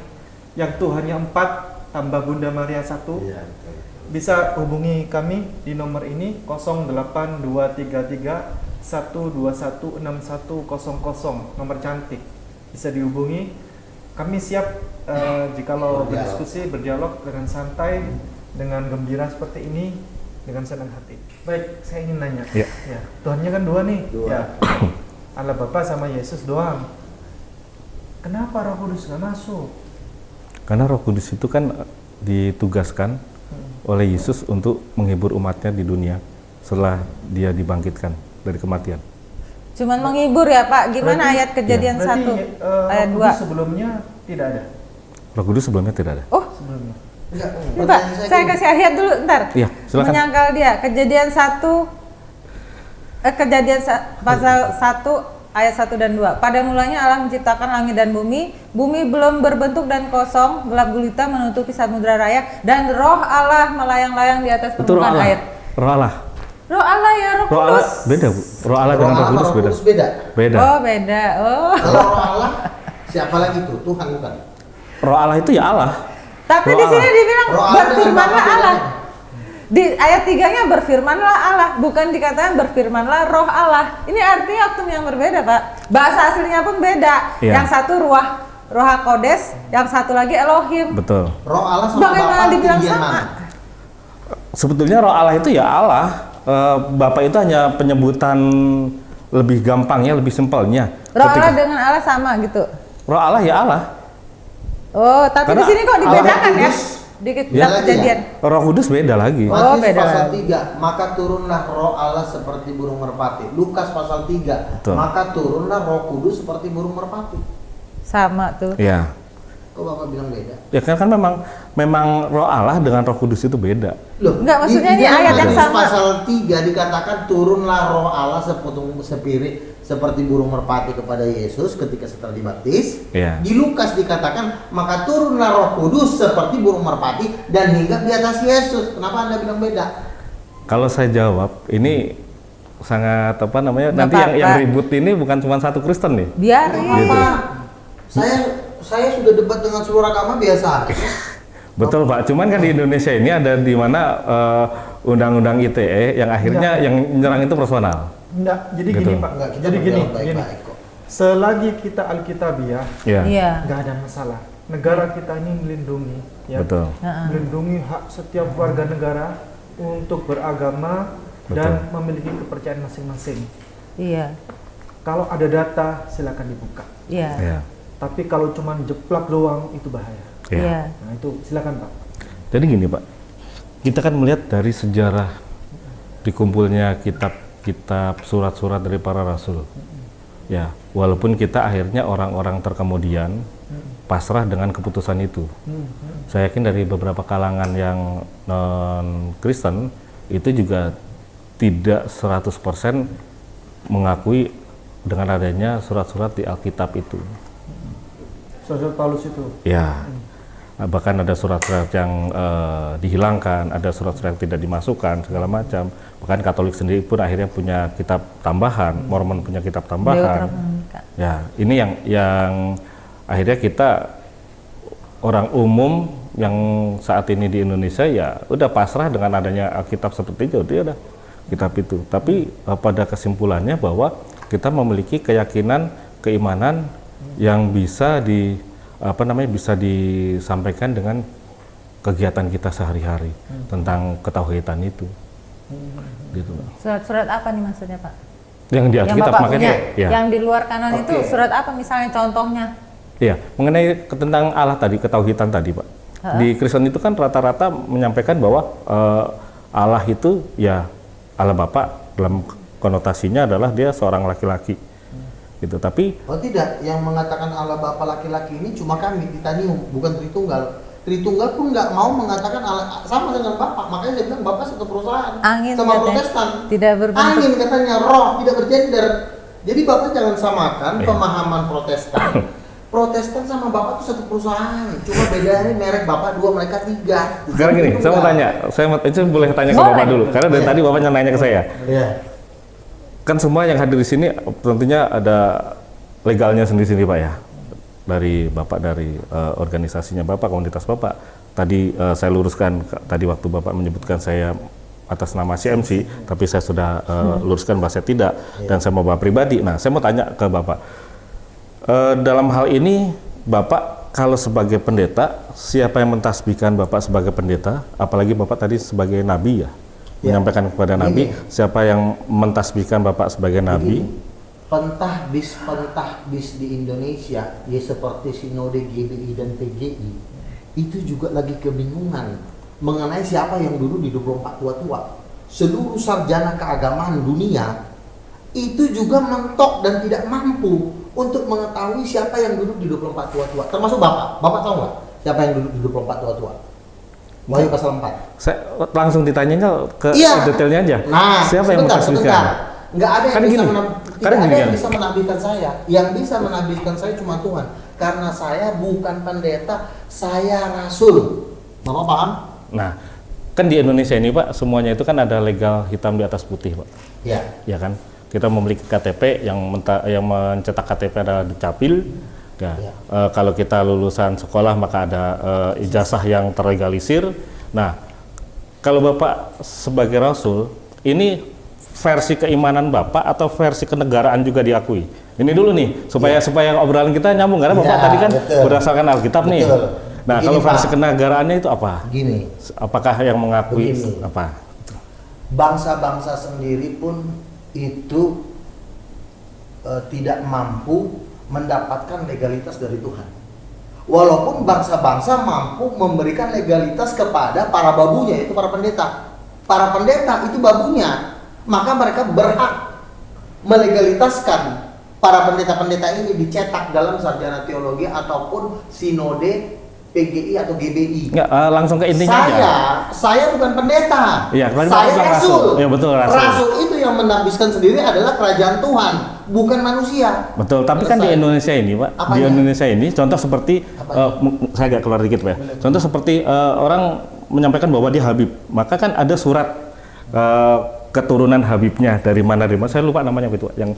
yang Tuhannya 4 tambah Bunda Maria 1, Iya. bisa hubungi kami di nomor ini 08233 1216100, nomor cantik, bisa dihubungi. Kami siap jikalau Berdialog. berdiskusi, berdialog dengan santai, dengan gembira seperti ini, dengan senang hati. Baik, saya ingin nanya. Iya. Ya, Tuhannya kan dua nih. Dua. Ya. Allah Bapa sama Yesus doang. Kenapa Roh Kudus nggak masuk? Karena Roh Kudus itu kan ditugaskan oleh Yesus untuk menghibur umatnya di dunia setelah dia dibangkitkan dari kematian. Cuman menghibur ya Pak. Gimana Berarti- ayat kejadian Berarti 1 ayat Roh 2? Kudus sebelumnya tidak ada. Roh Kudus sebelumnya tidak ada. Oh, Sebelumnya. Enggak, ini Pak, saya kasih ayat dulu ntar. Iya, silakan. Menyangkal dia. Kejadian 1 pasal 1 ayat 1 dan 2. Pada mulanya Allah menciptakan langit dan bumi. Bumi belum berbentuk dan kosong, gelap gulita menutupi samudra raya, dan roh Allah melayang-layang di atas Itu Roh permukaan Allah. air. Roh Allah. Roh Allah ya, Roh Roh Allah Kudus. beda, Bu. Roh Allah dengan Roh Kudus beda. beda. Beda. Oh, beda. Oh. Kalau roh Allah, siapa lagi tuh? Tuhan bukan? Roh Allah itu ya Allah. Tapi Roh di sini Allah. dibilang Roh Allah dengan berfirmanlah Bapa Allah. bedanya. Di ayat 3-nya berfirmanlah Allah, bukan dikatakan berfirmanlah roh Allah. Ini artinya oknum yang berbeda, Pak. Bahasa aslinya pun beda. Iya. Yang satu ruah Roh HaKodes, yang satu lagi Elohim. Betul. Roh Allah sama Bagaimana Bapa dibilang tinggian sama? mana? Sebetulnya roh Allah itu ya Allah. Bapa itu hanya penyebutan lebih gampangnya, lebih simpelnya. Roh Allah dengan Allah sama gitu. Roh Allah ya Allah. Oh, tapi Karena di sini kok Allah dibedakan ya? Kudus. Di Ya. kitab Kejadian. Roh Kudus beda lagi. Oh, Matius beda pasal lagi. 3, maka turunlah roh Allah seperti burung merpati. Lukas pasal 3, Betul. maka turunlah roh kudus seperti burung merpati. Sama tuh. Ya. Kok Bapak bilang beda? Ya kan memang roh Allah dengan Roh Kudus itu beda. Loh, Enggak, maksudnya di ini ayat yang Matius sama. pasal 3 dikatakan turunlah roh Allah seperti burung merpati kepada Yesus ketika setelah dibaptis. Iya. Di Lukas dikatakan maka turunlah roh kudus seperti burung merpati dan hinggap di atas Yesus. Kenapa Anda bilang beda? Kalau saya jawab, ini sangat apa namanya? Nggak Nanti yang apa-apa. ribut ini bukan cuma satu Kristen nih. Biarin. Gitu. Apa? Saya sudah debat dengan seluruh agama biasa. Betul Pak. Cuman kan di Indonesia ini ada di mana undang-undang ITE yang akhirnya yang nyerang itu personal. Enggak, jadi Gitu. gini Pak. Enggak, kita Jadi gini, berjalan baik-baik kok. selagi kita Alkitabiah, Ya. Iya. nggak ada masalah. Negara kita ini melindungi, ya, Betul. melindungi hak setiap warga negara untuk beragama dan memiliki kepercayaan masing-masing. Iya. Kalau ada data, silakan dibuka. Iya. Ya. Tapi kalau cuma jeplak doang, itu bahaya. Ya. Iya. Nah itu silakan Pak. Jadi gini Pak, kita kan melihat dari sejarah dikumpulnya kitab surat-surat dari para rasul. Ya, walaupun kita akhirnya orang-orang terkemudian pasrah dengan keputusan itu. Saya yakin dari beberapa kalangan yang non-Kristen itu juga tidak 100% mengakui dengan adanya surat-surat di Alkitab itu. Surat Paulus itu. Ya, bahkan ada surat-surat yang dihilangkan, ada surat-surat yang tidak dimasukkan, segala macam. Bahkan Katolik sendiri pun akhirnya punya kitab tambahan, Mormon punya kitab tambahan. Deuteronomika. Ya, ini yang akhirnya kita orang umum yang saat ini di Indonesia ya udah pasrah dengan adanya Alkitab seperti itu, dia udah kitab itu. Tapi pada kesimpulannya bahwa kita memiliki keyakinan, keimanan yang bisa bisa disampaikan dengan kegiatan kita sehari-hari tentang ketauhidan itu. Gitu. Surat-surat apa nih maksudnya Pak? Yang di Yang Alkitab Bapak makanya punya, ya. yang di luar kanon itu Oke. surat apa misalnya contohnya? Iya, mengenai tentang Allah tadi, ketauhidan tadi, Pak. Di Kristen itu kan rata-rata menyampaikan bahwa Allah itu ya Allah Bapa, dalam konotasinya adalah dia seorang laki-laki. Gitu. Tapi Oh tidak, yang mengatakan Allah Bapa laki-laki ini cuma kami Titanium, bukan Tritunggal. Tritunggal pun nggak mau mengatakan Allah sama dengan Bapak, makanya dia bilang Bapak satu perusahaan Angin sama katanya. Protestan. Tidak berbentuk. Angin katanya, roh tidak bergender. Jadi Bapak jangan samakan pemahaman Protestan. Protestan sama Bapak itu satu perusahaan, cuma bedanya merek Bapak 2, mereka 3. sekarang gini, saya mau tanya, itu boleh tanya ke Boleh. Bapak dulu, karena dari tadi Bapak nanya ke saya. Iya. Kan semua yang hadir di sini tentunya ada legalnya sendiri-sendiri Pak ya. Dari Bapak, dari organisasinya Bapak, komunitas Bapak. Tadi saya luruskan, tadi waktu Bapak menyebutkan saya atas nama CMC, tapi saya sudah luruskan bahwa saya tidak, dan saya mau Bapak pribadi. Nah, saya mau tanya ke Bapak, dalam hal ini Bapak kalau sebagai pendeta, siapa yang mentasbihkan Bapak sebagai pendeta? Apalagi Bapak tadi sebagai nabi ya, menyampaikan kepada nabi, siapa yang mentasbihkan Bapak sebagai nabi? Pentahbis di Indonesia ya seperti Sinode GBI dan PGI itu juga lagi kebingungan mengenai siapa yang duduk di 24 tua-tua. Seluruh sarjana keagamaan dunia itu juga mentok dan tidak mampu untuk mengetahui siapa yang duduk di 24 tua-tua, termasuk Bapak. Bapak tahu nggak siapa yang duduk di 24 tua-tua? Wahyu pasal 4. Saya langsung ditanyanya ke Iya. detailnya aja. Nah, Siapa yang mentasbihkan? Nggak ada yang Kan bisa gini, tidak kan ada gini yang kan. bisa menabihkan saya. Yang bisa menabihkan saya cuma Tuhan. Karena saya bukan pendeta, saya rasul. Bapak paham? Nah, kan di Indonesia ini Pak, semuanya itu kan ada legal hitam di atas putih Pak. Ya. Ya kan? Kita memiliki KTP yang mencetak KTP adalah Dukcapil. Ya. Ya. Kalau kita lulusan sekolah maka ada ijazah yang terlegalisir. Nah, kalau Bapak sebagai rasul, ini versi keimanan Bapak atau versi kenegaraan juga diakui? Ini dulu nih, supaya obrolan kita nyambung, karena Bapak Ya, tadi kan betul. berdasarkan Alkitab nih. Betul. Nah, Begini, kalau versi Pak. kenegaraannya itu apa? Gini, Apakah yang mengakui Begini. apa? bangsa-bangsa sendiri pun itu tidak mampu mendapatkan legalitas dari Tuhan. Walaupun bangsa-bangsa mampu memberikan legalitas kepada para babunya, yaitu para pendeta. Para pendeta itu babunya, maka mereka berhak melegalitaskan para pendeta-pendeta ini dicetak dalam sarjana teologi ataupun sinode PGI atau GBI. Nggak, langsung ke intinya aja. Saya bukan pendeta. Iya, kemarin saya Bapak bilang rasul. rasul. Iya, betul, rasul. Rasul itu yang menambiskan sendiri adalah kerajaan Tuhan, bukan manusia. Betul, tapi kan di Selesai. Indonesia ini, Pak, di Apanya? Indonesia ini contoh seperti Apanya? saya agak keluar dikit, Pak. Contoh seperti orang menyampaikan bahwa dia Habib, maka kan ada surat keturunan Habibnya dari mana, saya lupa namanya itu, Pak, yang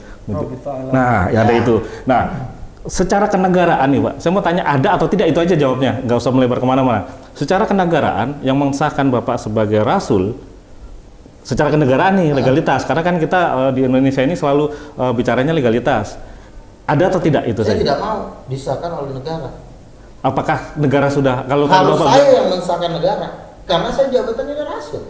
nah, ya ada itu. Nah, secara kenegaraan nih, Pak, saya mau tanya ada atau tidak, itu aja jawabnya, nggak usah melebar kemana-mana. Secara kenegaraan yang mengesahkan Bapak sebagai rasul, secara kenegaraan nih legalitas, karena kan kita di Indonesia ini selalu bicaranya legalitas. Ada atau tidak itu Saya saja? tidak mau disahkan oleh negara. Apakah negara sudah kalau Harus Bapak saya yang mensahkan negara, karena saya jabatannya adalah rasul.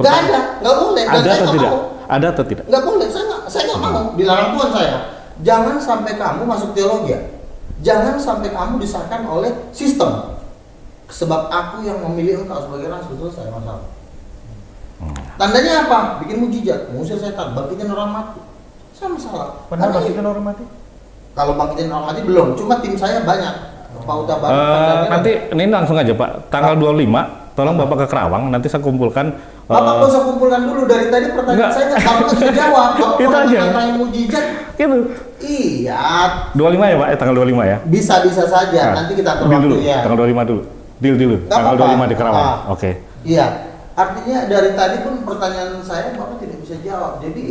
Nggak ada, nggak boleh. Dan ada saya atau nggak tidak? mau. Ada atau tidak? Nggak boleh, saya nggak mau. Dilarang Tuhan saya. Jangan sampai kamu masuk teologi. Jangan sampai kamu disahkan oleh sistem. Sebab aku yang memilih engkau sebagai rasul, selesai masalah. Tandanya apa? Bikin mujizat, mengusir setan, bangkitin orang mati. Saya masalah. Pernah Karena bangkitin orang mati? kalau bangkitin orang mati belum, cuma tim saya banyak. Pak Uta Barat. Nanti ini langsung aja, Pak, tanggal 25 tolong Bapak ke Kerawang, nanti saya kumpulkan Bapak nggak usah kumpulkan dulu, dari tadi pertanyaan Enggak. saya nggak kamu bisa jawab. Bapak Itu kalau aja. tanya mujizat, gitu. iya 25 ya, Pak, tanggal 25 ya. bisa saja. Nah, Nanti kita atur deal dulu, waktunya. tanggal 25 dulu. Deal dulu, Nggak tanggal apa-apa. 25 di Kerawang. Ah. Oke. Iya, artinya dari tadi pun pertanyaan saya Bapak tidak bisa jawab. Jadi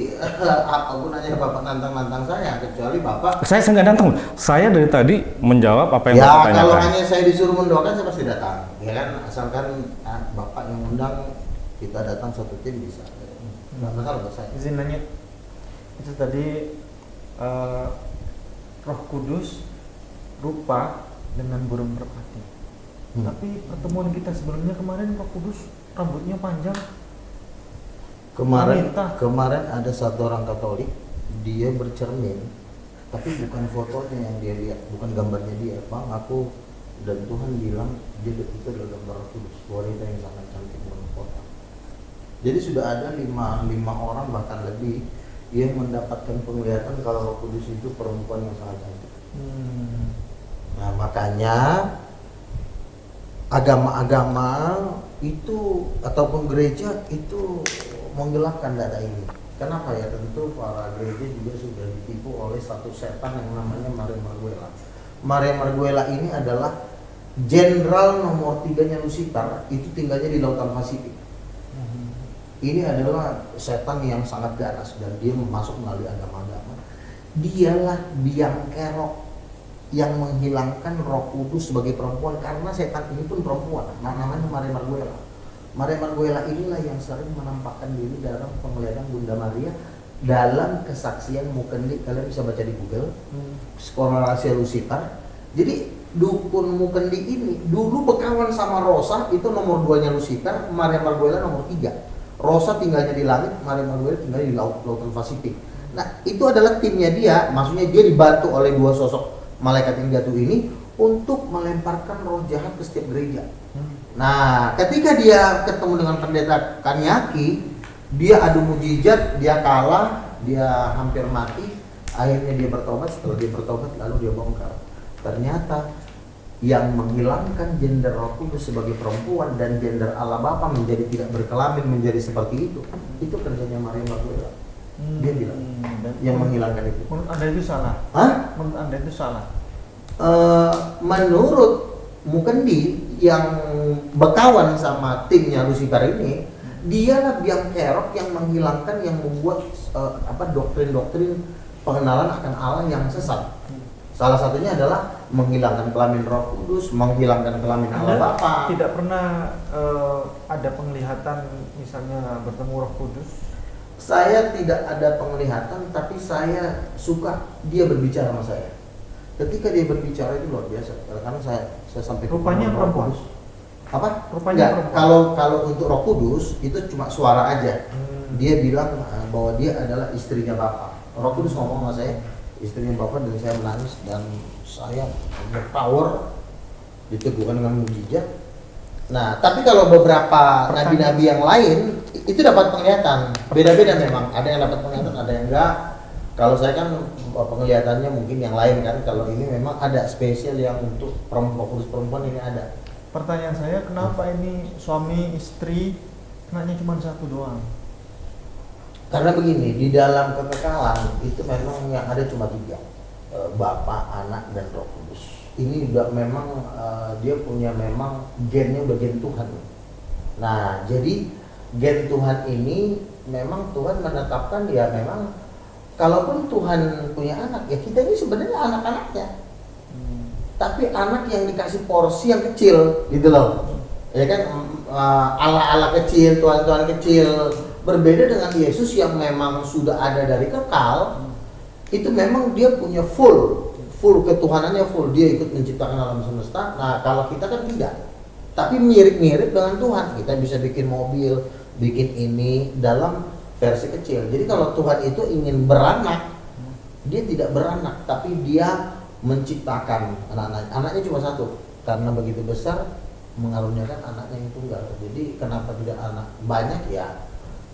apapun aja Bapak nantang saya, kecuali Bapak. Saya nggak datang. Saya dari tadi menjawab apa yang Ya Bapak kalau tanyakan. hanya saya disuruh mendoakan saya pasti datang. Ya kan, asalkan Bapak yang undang, kita datang satu tim bisa. Nggak masalah buat saya. Izin nanya, itu tadi Roh Kudus rupa dengan burung merpati. Tapi pertemuan kita sebelumnya kemarin Roh Kudus rambutnya panjang. Wanita. Kemarin ada satu orang Katolik, dia bercermin, tapi bukan fotonya yang dia lihat, bukan gambarnya dia. Bang, aku dan Tuhan bilang dia itu adalah gambar Roh Kudus, wanita yang sangat cantik bermahkota. Jadi sudah ada lima orang bahkan lebih yang mendapatkan penglihatan kalau Roh Kudus itu perempuan yang sangat cantik. Nah makanya agama-agama itu ataupun gereja itu menggelapkan data ini. Kenapa ya? Tentu para gereja juga sudah ditipu oleh satu setan yang namanya Maria Marguela. Maria Marguela ini adalah jenderal nomor 3-nya Lucifer, itu tinggalnya di Lautan Pasifik. Ini adalah setan yang sangat ganas dan dia masuk melalui agama-agama. Dialah biang kerok yang menghilangkan Roh Kudus sebagai perempuan, karena setan ini pun perempuan. Nah, namanya Maria Marguela. Maria Marguela inilah yang sering menampakkan diri dalam penglihatan Bunda Maria dalam kesaksian Mukendi. Kalian bisa baca di Google, Sekolah Rahasia Lucifer. Jadi dukun Mukendi ini dulu berkawan sama Rosa, itu nomor 2-nya Lucifer, Maria Marguela nomor 3. Rosa tinggalnya di langit, Maria Marguela tinggalnya di Lautan Pasifik. Nah, itu adalah timnya dia, maksudnya dia dibantu oleh dua sosok malaikat yang jatuh ini untuk melemparkan roh jahat ke setiap gereja. Nah, ketika dia ketemu dengan pendeta Kanyaki, dia adu mujizat, dia kalah, dia hampir mati. Akhirnya dia bertobat, setelah dia bertobat lalu dia bongkar. Ternyata yang menghilangkan gender Roh Kudus sebagai perempuan dan gender Allah Bapa menjadi tidak berkelamin, menjadi seperti itu kerjanya Maria Marguela. Dia bilang yang menghilangkan itu. Menurut Anda itu salah? Hah? Menurut Anda itu salah? Menurut Mukendi yang berkawan sama timnya Lucifer ini, dialah biang kerok yang menghilangkan, yang membuat doktrin-doktrin pengenalan akan Allah yang sesat. Salah satunya adalah menghilangkan kelamin Roh Kudus, menghilangkan kelamin Allah Bapa. Tidak pernah ada penglihatan misalnya bertemu Roh Kudus Saya tidak ada penglihatan, tapi saya suka dia berbicara sama saya. Ketika dia berbicara itu luar biasa. Karena saya sampai Rupanya Roh perempuan? Kudus. Apa? Rupanya Enggak, perempuan? kalau untuk Roh Kudus itu cuma suara aja. Dia bilang bahwa dia adalah istrinya Bapak. Roh Kudus ngomong sama saya, istrinya Bapak, dan saya menangis dan saya punya power, diteguhkan dengan mukjizat. Nah, tapi kalau beberapa nabi-nabi yang lain itu dapat penglihatan, beda-beda memang. Ada yang dapat penglihatan, ada yang enggak. Kalau saya kan penglihatannya mungkin yang lain kan. Kalau ini memang ada spesial yang untuk fokus perempuan ini ada. Pertanyaan saya, kenapa ini suami istri kenanya cuma satu doang? Karena begini, di dalam kekekalan itu memang yang ada cuma 3, Bapa, Anak, dan Roh Kudus. Ini udah memang dia punya memang gennya udah gen Tuhan. Nah, jadi gen Tuhan ini memang Tuhan menetapkan dia memang, kalaupun Tuhan punya anak, ya kita ini sebenarnya anak-anaknya. Tapi anak yang dikasih porsi yang kecil gitu loh. Ya kan, ala-ala kecil, Tuhan-Tuhan kecil. Berbeda dengan Yesus yang memang sudah ada dari kekal. Itu memang dia punya full ketuhanannya full, dia ikut menciptakan alam semesta. Nah, kalau kita kan tidak, tapi mirip-mirip dengan Tuhan. Kita bisa bikin mobil, bikin ini dalam versi kecil. Jadi kalau Tuhan itu ingin beranak, dia tidak beranak, tapi dia menciptakan anaknya cuma satu, karena begitu besar mengaruniakan anaknya yang tunggal. Jadi kenapa tidak anak banyak?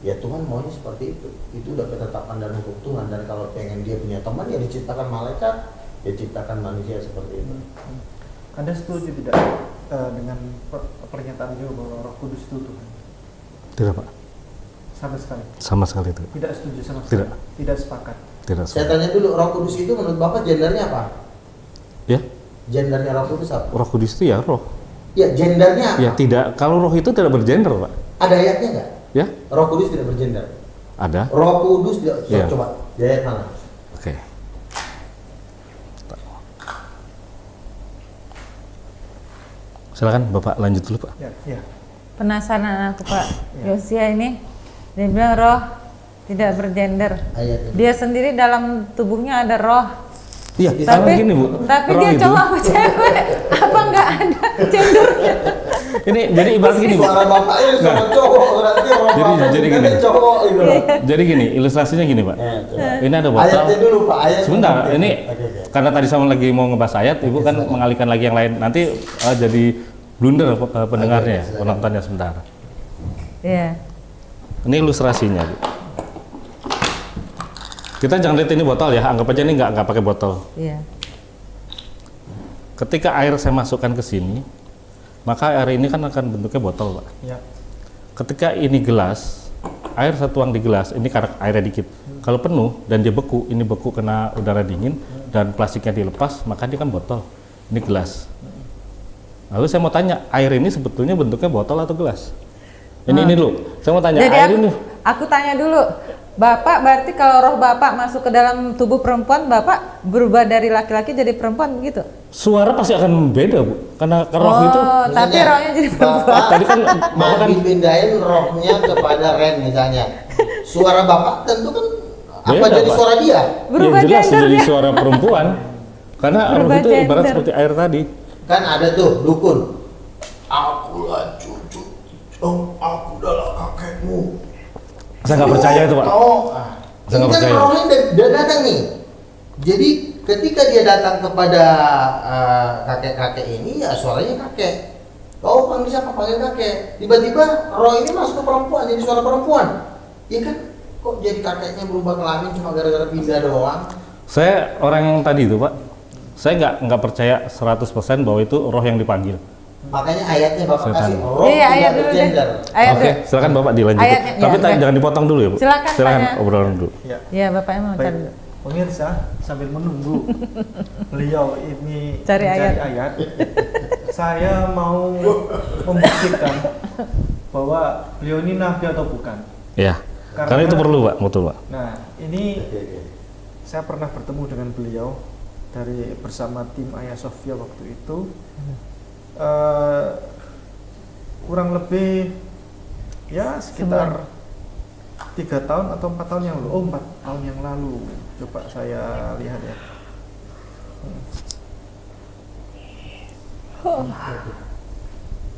Ya Tuhan maunya seperti itu udah ketetapan dan hukum Tuhan. Dan kalau pengen dia punya teman, ya diciptakan malaikat, dia ciptakan manusia seperti itu. Anda setuju tidak dengan pernyataan beliau bahwa Roh Kudus itu Tuhan? Tidak, Pak. Sama sekali. Sama sekali tidak. Tidak setuju sama sekali. Tidak. Tidak sepakat. Tidak. Saya tanya dulu, Roh Kudus itu menurut Bapak gendernya apa? Ya, Gendernya Roh Kudus apa? Roh Kudus itu ya roh. Ya, gendernya apa? Ya tidak. Kalau roh itu tidak bergender, Pak. Ada ayatnya nggak? Ya, Roh Kudus tidak bergender. ada. Roh Kudus tidak. Ya. Coba di ayat mana? Oke. Silakan Bapak lanjut dulu, Pak. Ya. Penasaran aku Pak Yosia ini, dia bilang roh tidak bergender. Ayatnya. Dia sendiri dalam tubuhnya ada roh. Iya, Tapi, gini Bu. tapi roh dia itu- cowok apa cewek? Apa nggak ada gendernya? Ini jadi ibarat gini, Bu. Suara Bapak ini sama cowok, berarti Roh Jadi- Bapak jadi juga gini. cowok gitu loh. Jadi gini, ilustrasinya gini, Pak. Coba. Ini ada botol. Ayatnya dulu Pak, ayat. Sebentar, ini Oke. karena tadi sama lagi mau ngebahas ayat, Ibu kan silakan. mengalihkan lagi yang lain. Nanti jadi blunder pendengarnya, Oke, silakan. penontonnya sebentar. Iya. Ini ilustrasinya, Bu. Kita jangan lihat ini botol ya, anggap aja ini nggak pakai botol. Iya. Ketika air saya masukkan ke sini, maka air ini kan akan bentuknya botol, Pak. Ya. Ketika ini gelas, air saya tuang di gelas, ini karena airnya dikit. Kalau penuh dan dia beku, ini beku kena udara dingin dan plastiknya dilepas, maka dia kan botol. Ini gelas. Lalu saya mau tanya, air ini sebetulnya bentuknya botol atau gelas? Ini dulu. Saya mau tanya, Jadi air ini aku tanya dulu, Bapak berarti kalau roh Bapak masuk ke dalam tubuh perempuan, Bapak berubah dari laki-laki jadi perempuan begitu? suara pasti akan beda, Bu. Karena roh itu tapi Misalnya, rohnya jadi perempuan. Bapak tadi kan Bapak mau kan dipindahin rohnya kepada Ren misalnya. Suara Bapak tentu kan apa Beda, jadi Pak. suara dia? Berubah ya jelas gender jadi dia. suara perempuan. Karena roh Berubah itu ibarat gender. seperti air tadi. Kan ada tuh dukun. Akulah cucu, aku adalah kakekmu. Saya nggak percaya itu, Pak. Oh, Saya ini nggak kan percaya. rohnya udah datang nih. Jadi ketika dia datang kepada kakek-kakek ini, ya suaranya kakek. Oh, panggil siapa? Panggil kakek. Tiba-tiba roh ini masuk ke perempuan, jadi suara perempuan. Ya kan, kok jadi kakeknya berubah kelamin cuma gara-gara pindah doang? Saya orang yang tadi itu, Pak. Saya nggak percaya 100% bahwa itu roh yang dipanggil. Makanya ayatnya Bapak Setan. kasih roh Iya, ayat tidak dulu deh. bergender. Ayat Oke, dulu. silakan Bapak dilanjutkan. Ayatnya, Tapi ya, jangan dipotong dulu ya, Bu. Silakan, tanya. obrolan dulu. Ya. Iya, Bapaknya mau cari Baik, dulu. pemirsa sambil menunggu beliau ini Cari mencari ayat. saya mau membuktikan bahwa beliau ini nabi atau bukan. Ya. Karena- Karena itu perlu, Pak, betul, Pak. Nah, ini saya pernah bertemu dengan beliau bersama tim Ayah Sofia waktu itu. Kurang lebih ya sekitar 3 tahun atau 4 tahun yang lalu? Oh, 4 tahun yang lalu. Coba saya lihat ya.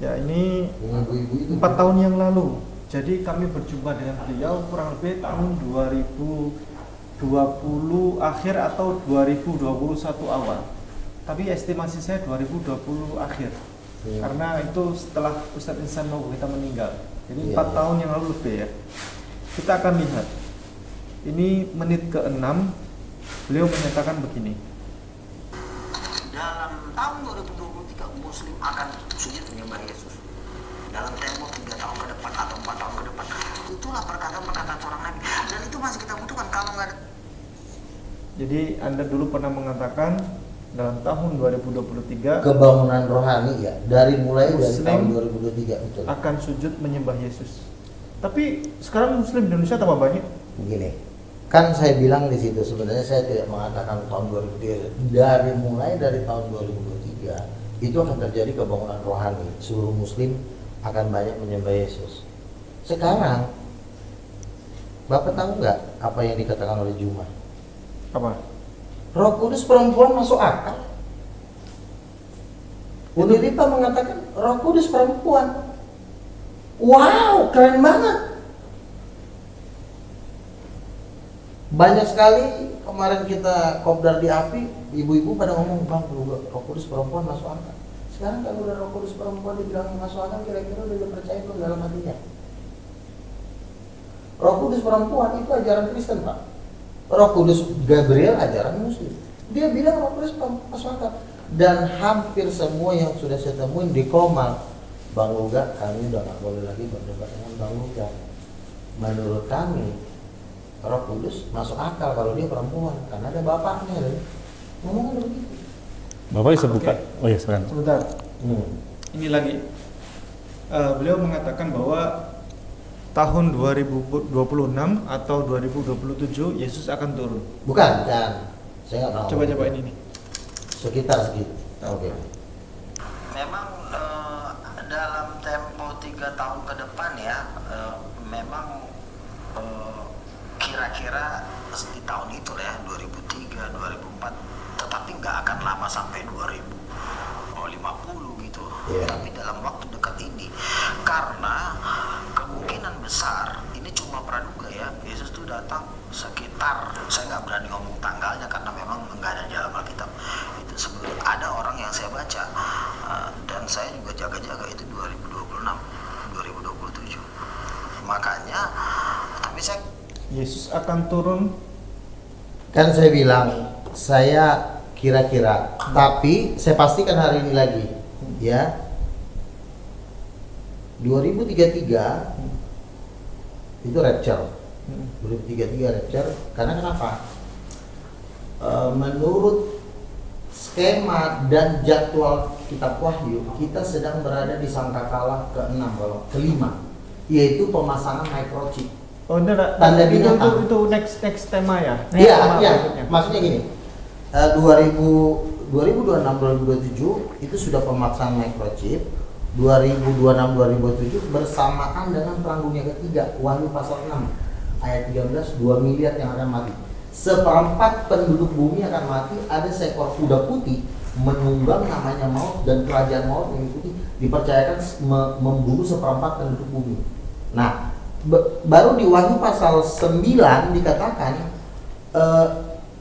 Ya, ini 4 tahun yang lalu. Jadi kami berjumpa dengan beliau kurang lebih tahun 2020 akhir atau 2021 awal. Tapi estimasi saya 2020 akhir. Karena itu setelah Ustadz Insan Nogo kita meninggal. Jadi 4 tahun yang lalu lebih ya. Kita akan lihat. Ini menit ke-6. Beliau menyatakan begini. Dalam tahun 2023 Muslim akan sujud menyembah Yesus. Dalam tempo 3 tahun ke depan atau 4 tahun ke depan. Itulah perkataan-perkataan seorang Nabi. Dan itu masih kita butuhkan kalau nggak ada. Jadi Anda dulu pernah mengatakan dalam tahun 2023 Kebangunan rohani ya, mulai dari Muslim tahun 2023 betul. akan sujud menyembah Yesus. Tapi sekarang Muslim di Indonesia tambah banyak. Begini, kan saya bilang di situ sebenarnya saya tidak mengatakan tahun 2023. Mulai dari tahun 2023 itu akan terjadi kebangunan rohani. Seluruh Muslim akan banyak menyembah Yesus. Sekarang, Bapak tahu nggak apa yang dikatakan oleh Juma? Apa? Roh Kudus perempuan masuk akal. Uniripa mengatakan Roh Kudus perempuan. Wow, keren banget. Banyak sekali kemarin kita kopdar di api, ibu-ibu pada ngomong, Bang, Roh Kudus perempuan masuk akal. Sekarang kalau udah Roh Kudus perempuan dibilang masuk akal, kira-kira udah percaya belum dalam hatinya? Roh Kudus perempuan itu ajaran Kristen, Pak. Roh Kudus Gabriel ajaran Muslim. Dia bilang Roh Kudus masuk akal. Dan hampir semua yang sudah saya temuin di Komal, Bang Luga, kami udah nggak boleh lagi berdebat dengan Bang Luga. Menurut kami, Roh Kudus masuk akal kalau dia perempuan, karena ada bapaknya. Ngomongnya begitu. Bapak bisa buka? Oh iya, silakan. Sebentar. Ini lagi. Beliau mengatakan bahwa tahun 2026 atau 2027 Yesus akan turun. Bukan, kan? Saya nggak tahu. Coba ini nih. Sekitar segitu. Oke. Memang dalam tempo 3 tahun ke depan ya, memang kira-kira di tahun itu lah ya, 2003, 2004, tetapi nggak akan lama sampai 2050 gitu. Yeah. Tapi dalam waktu dekat ini, karena kemungkinan besar ini cuma praduga ya, Yesus tuh datang sekitar, saya nggak berani ngomong tanggalnya karena memang nggak ada di dalam Alkitab. Itu sebelum ada orang yang saya baca, dan saya juga jaga-jaga itu 2026, 2027. Makanya, tapi saya Yesus akan turun. Kan saya bilang, saya kira-kira, tapi saya pastikan hari ini lagi, ya. 2033 itu rapture. 2033 rapture. Karena kenapa? Menurut skema dan jadwal kitab Wahyu, kita sedang berada di sangkakala ke-6 kalau ke-5, yaitu pemasangan microchip. Oh, Tanda binatang. Itu next tema ya. Iya, iya. Maksudnya gini, 2026-2027 itu sudah pemasangan microchip. 2026-2027 bersamaan dengan Perang Dunia Ketiga, Wahyu pasal 6 ayat 13, 2 miliar yang akan mati. Seperempat penduduk bumi akan mati. Ada seekor kuda putih menunggang namanya maut, dan kerajaan maut mengikuti, dipercayakan membunuh seperempat penduduk bumi. Nah, baru di Wahyu pasal 9 dikatakan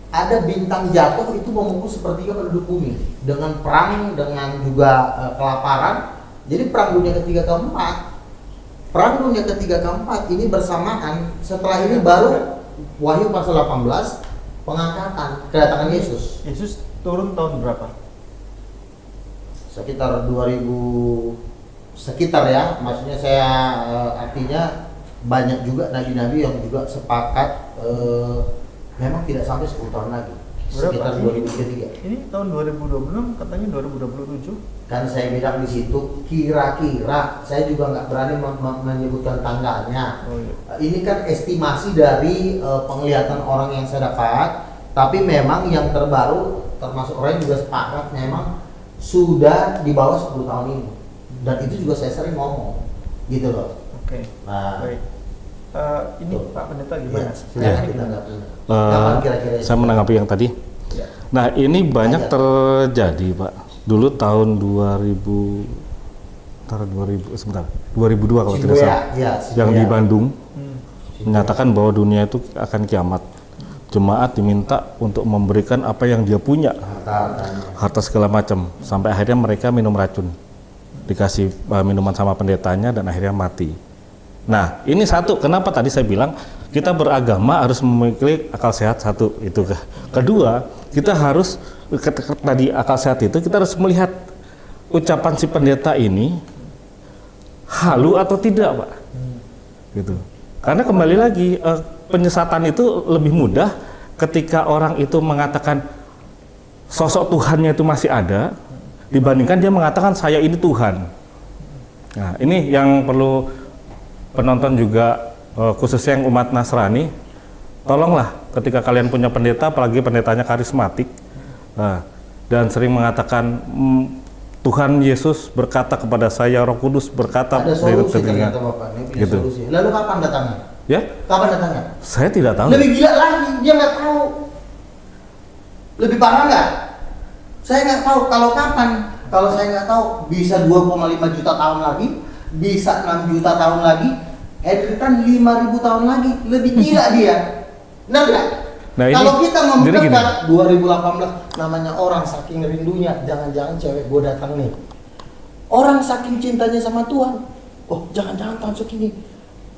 ada bintang jatuh itu memukul sepertiga penduduk bumi dengan perang, dengan juga kelaparan. Jadi perang dunia ketiga keempat ini bersamaan. Setelah ini baru Wahyu pasal 18 pengangkatan, kedatangan Yesus. Yesus turun tahun berapa? Sekitar 2000, sekitar ya, maksudnya saya artinya banyak juga nabi-nabi yang juga sepakat memang tidak sampai 10 tahun lagi. Sekitar 2023. Ini tahun 2026, katanya 2027. Kan saya bilang di situ kira-kira, saya juga nggak berani menyebutkan tanggalnya. Oh, iya. Ini kan estimasi dari penglihatan orang yang saya dapat, tapi memang yang terbaru termasuk orang yang juga sepakat memang sudah di bawah 10 tahun ini. Dan itu juga saya sering ngomong, gitu loh. Oke. Nah, Baik. Ini Pak Pendeta gimana? Silakan ditanggapi. Eh, Kapan kira-kira itu? saya menanggapi yang tadi. Ya. Nah, ini banyak terjadi, Pak. Dulu tahun 2002 kalau tidak salah. Ya, Yang di Bandung Hmm. menyatakan bahwa dunia itu akan kiamat. Jemaat diminta untuk memberikan apa yang dia punya, harta segala macam, sampai akhirnya mereka minum racun, dikasih minuman sama pendetanya dan akhirnya mati. Nah, ini satu, kenapa tadi saya bilang kita beragama harus memiliki akal sehat, satu itu. Kedua, kita harus tadi akal sehat itu kita harus melihat ucapan si pendeta ini halu atau tidak, Pak. Gitu. Karena kembali lagi penyesatan itu lebih mudah ketika orang itu mengatakan sosok Tuhannya itu masih ada dibandingkan dia mengatakan saya ini Tuhan. Nah, ini yang perlu penonton juga khususnya yang umat Nasrani, tolonglah ketika kalian punya pendeta, apalagi pendetanya karismatik dan sering mengatakan Tuhan Yesus berkata kepada saya, Roh Kudus berkata ada solusi ternyata Bapak. Ini punya gitu. solusi. Lalu kapan datangnya? Ya? Kapan datangnya? Saya tidak tahu. Lebih gila lagi, dia nggak tahu. Lebih parah nggak? Saya nggak tahu kalau kapan. Kalau saya nggak tahu, bisa 2,5 juta tahun lagi, bisa 6 juta tahun lagi, editan 5.000 tahun lagi. Lebih gila dia. Benar nggak? Nah, ini- kalau kita mau jadi gini. mendekat 2018, namanya orang saking rindunya, jangan-jangan cewek gue datang nih. Orang saking cintanya sama Tuhan, oh jangan-jangan tahun segini.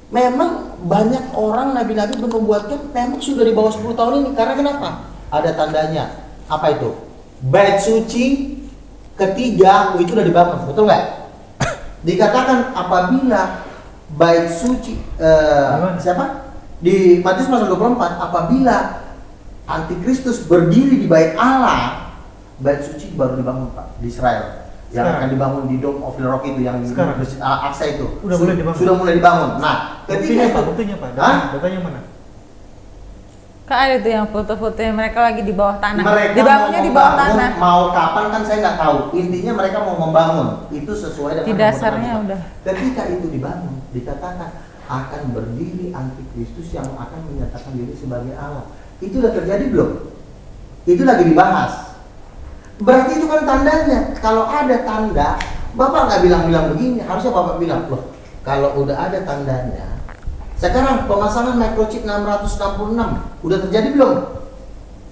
Memang banyak orang nabi-nabi menubuatkan memang sudah di bawah 10 tahun ini. Karena kenapa? Ada tandanya. Apa itu? Bait suci ketiga itu udah dibangun, betul nggak? Dikatakan apabila bait suci siapa? Di Matius pasal 24, apabila Antikristus berdiri di bait Allah, bait suci baru dibangun, Pak, di Israel. Yang Sekarang? akan dibangun di Dome of the Rock itu, yang di Sekarang? Aksa itu. Udah mulai dibangun? Sudah mulai dibangun. Nah, ketika itu Buktinya Pak, Hah? datanya mana? Kan ada tuh yang foto-fotonya mereka lagi di bawah tanah. Mereka Dibangunnya mau di bawah membangun, tanah. mau kapan kan saya nggak tahu. Intinya mereka mau membangun. Itu sesuai dengan Di yang dasarnya mau udah. Ketika itu dibangun, dikatakan akan berdiri antikristus yang akan menyatakan diri sebagai Allah. Itu udah terjadi belum? Itu lagi dibahas. Berarti itu kan tandanya. Kalau ada tanda, Bapak nggak bilang-bilang begini. Harusnya Bapak bilang, loh, kalau udah ada tandanya. Sekarang pemasangan microchip 666 udah terjadi belum?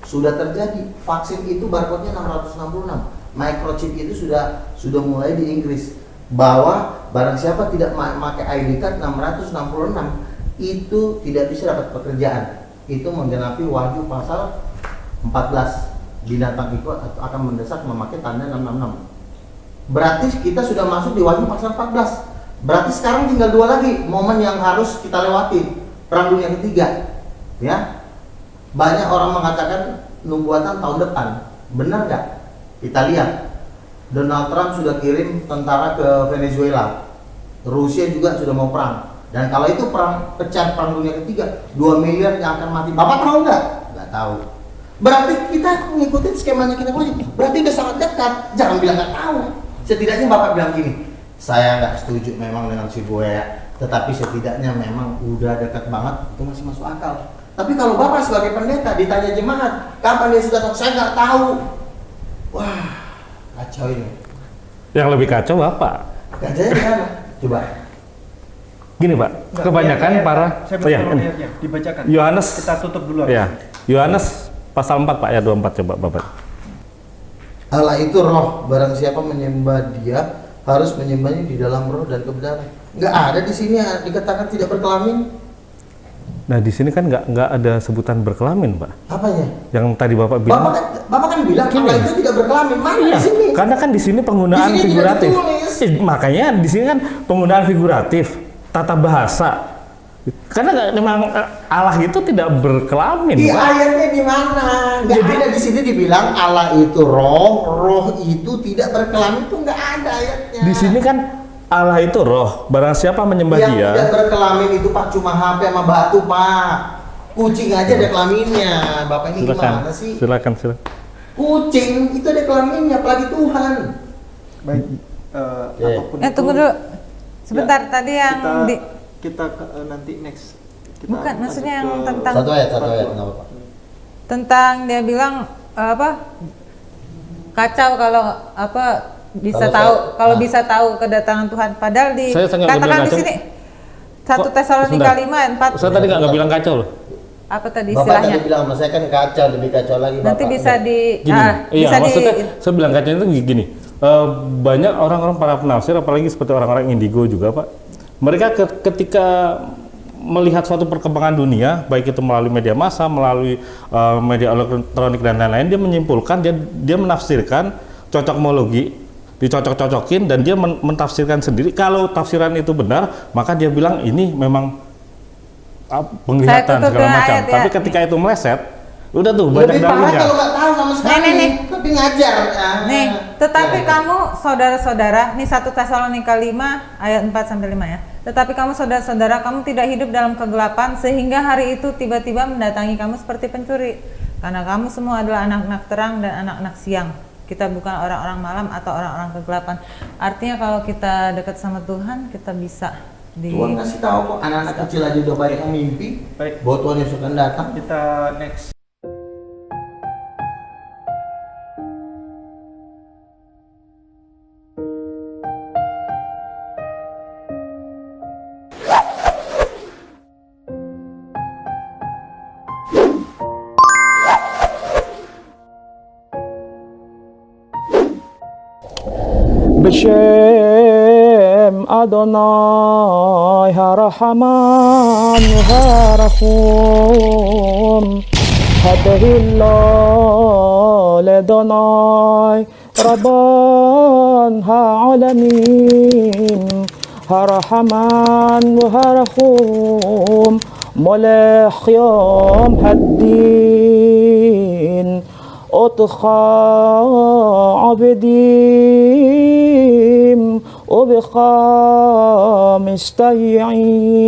Sudah terjadi. Vaksin itu barcode-nya 666. Microchip itu sudah mulai di Inggris. Bahwa barang siapa tidak memakai ID card 666 itu tidak bisa dapat pekerjaan. Itu menggenapi Wahyu pasal 14. Binatang itu akan mendesak memakai tanda 666. Berarti kita sudah masuk di Wahyu pasal 14. Berarti sekarang tinggal 2 lagi momen yang harus kita lewati, Perang Dunia Ketiga. Ya, banyak orang mengatakan nubuatan tahun depan. Benar nggak? Kita lihat. Donald Trump sudah kirim tentara ke Venezuela. Rusia juga sudah mau perang. Dan kalau itu pecah Perang Dunia Ketiga, 2 miliar yang akan mati. Bapak tahu nggak? Nggak tahu. Berarti kita mengikuti skemanya kita punya. Berarti udah sangat dekat. Jangan bilang nggak tahu. Setidaknya Bapak bilang gini, saya nggak setuju memang dengan si Buaya, tetapi setidaknya memang udah dekat banget, itu masih masuk akal. Tapi kalau Bapak sebagai pendeta ditanya jemaat, kapan dia sudah tahu? Saya nggak tahu. Wah, kacau ini. Yang lebih kacau Bapak. Kacaunya gimana? Coba. Gini, Pak. Enggak, Kebanyakan ayat-ayat, para saya oh, ya, belum ini. ayatnya, dibacakan. Yohanes Kita tutup dulu. Ya. Yohanes pasal 4 Pak ayat 24 coba Bapak. Allah itu roh, barang siapa menyembah dia harus menyembahnya di dalam roh dan kebenaran. Nggak ada di sini dikatakan tidak berkelamin. Nah, di sini kan nggak ada sebutan berkelamin, Pak. Apanya? Yang tadi Bapak bilang. Bapak kan bilang Gini. Allah itu tidak berkelamin. Mana Iya, di sini? karena kan di sini penggunaan Di sini tidak figuratif. ditulis. Makanya di sini kan penggunaan figuratif, tata bahasa. Karena memang Allah itu tidak berkelamin, Di Pak. ayatnya di mana? Nggak ada di sini dibilang Allah itu roh, roh itu tidak berkelamin, itu nggak ada ayatnya. Di sini kan Allah itu roh. Barang siapa menyembah yang Dia, tidak berkelamin itu Pak cuma HP sama batu Pak. Kucing aja ada kelaminnya. Bapak ini gimana sih? silakan. Kucing itu ada kelaminnya, apalagi Tuhan. Baik, Ya. apapun Tunggu dulu. Sebentar, tadi yang kita, di kita nanti next Bukan, maksudnya yang tentang Satu ayat, nggak apa-apa. tentang dia bilang kacau kalau bisa bisa tahu kedatangan Tuhan. Padahal Saya nggak bilang katakan di kacau. sini 1 Tesalonika 5 ayat 4. Saya tadi nggak bilang kacau loh. Apa tadi Bapak istilahnya? tadi bilang sama saya kan kacau, lebih kacau lagi Bapak. Nanti bisa Gini, bisa maksudnya saya bilang kacau itu gini. Banyak orang-orang para penafsir, apalagi seperti orang-orang indigo juga Pak. Mereka ketika melihat suatu perkembangan dunia, baik itu melalui media massa, melalui media elektronik dan lain-lain, dia menyimpulkan, dia menafsirkan cocokmologi, dicocok-cocokin dan dia mentafsirkan sendiri. Kalau tafsiran itu benar, maka dia bilang ini memang penglihatan segala macam. ayat, ya. Tapi ketika itu meleset, udah tuh banyak lebih parah dalilnya. kalau nggak tahu sama sekali. Nih. Tapi ngajar. Nih, tetapi Ya. kamu saudara-saudara, nih 1 Tesalonika 5 ayat 4 sampai 5 ya. Tetapi kamu saudara-saudara, kamu tidak hidup dalam kegelapan sehingga hari itu tiba-tiba mendatangi kamu seperti pencuri. Karena kamu semua adalah anak-anak terang dan anak-anak siang. Kita bukan orang-orang malam atau orang-orang kegelapan. Artinya kalau kita dekat sama Tuhan, kita bisa Tuhan ngasih tahu kok anak-anak kecil aja udah banyak yang mimpi. Baik. Bahwa Tuhan Yesus akan datang. Kita next. B'Shem Adonai HaRahaman HaRahum Hadahillah Ledonai Rabban Ha'alamin HaRahaman HaRahum Molech Yom Haddin أطخ عبديم وبخا مستيعين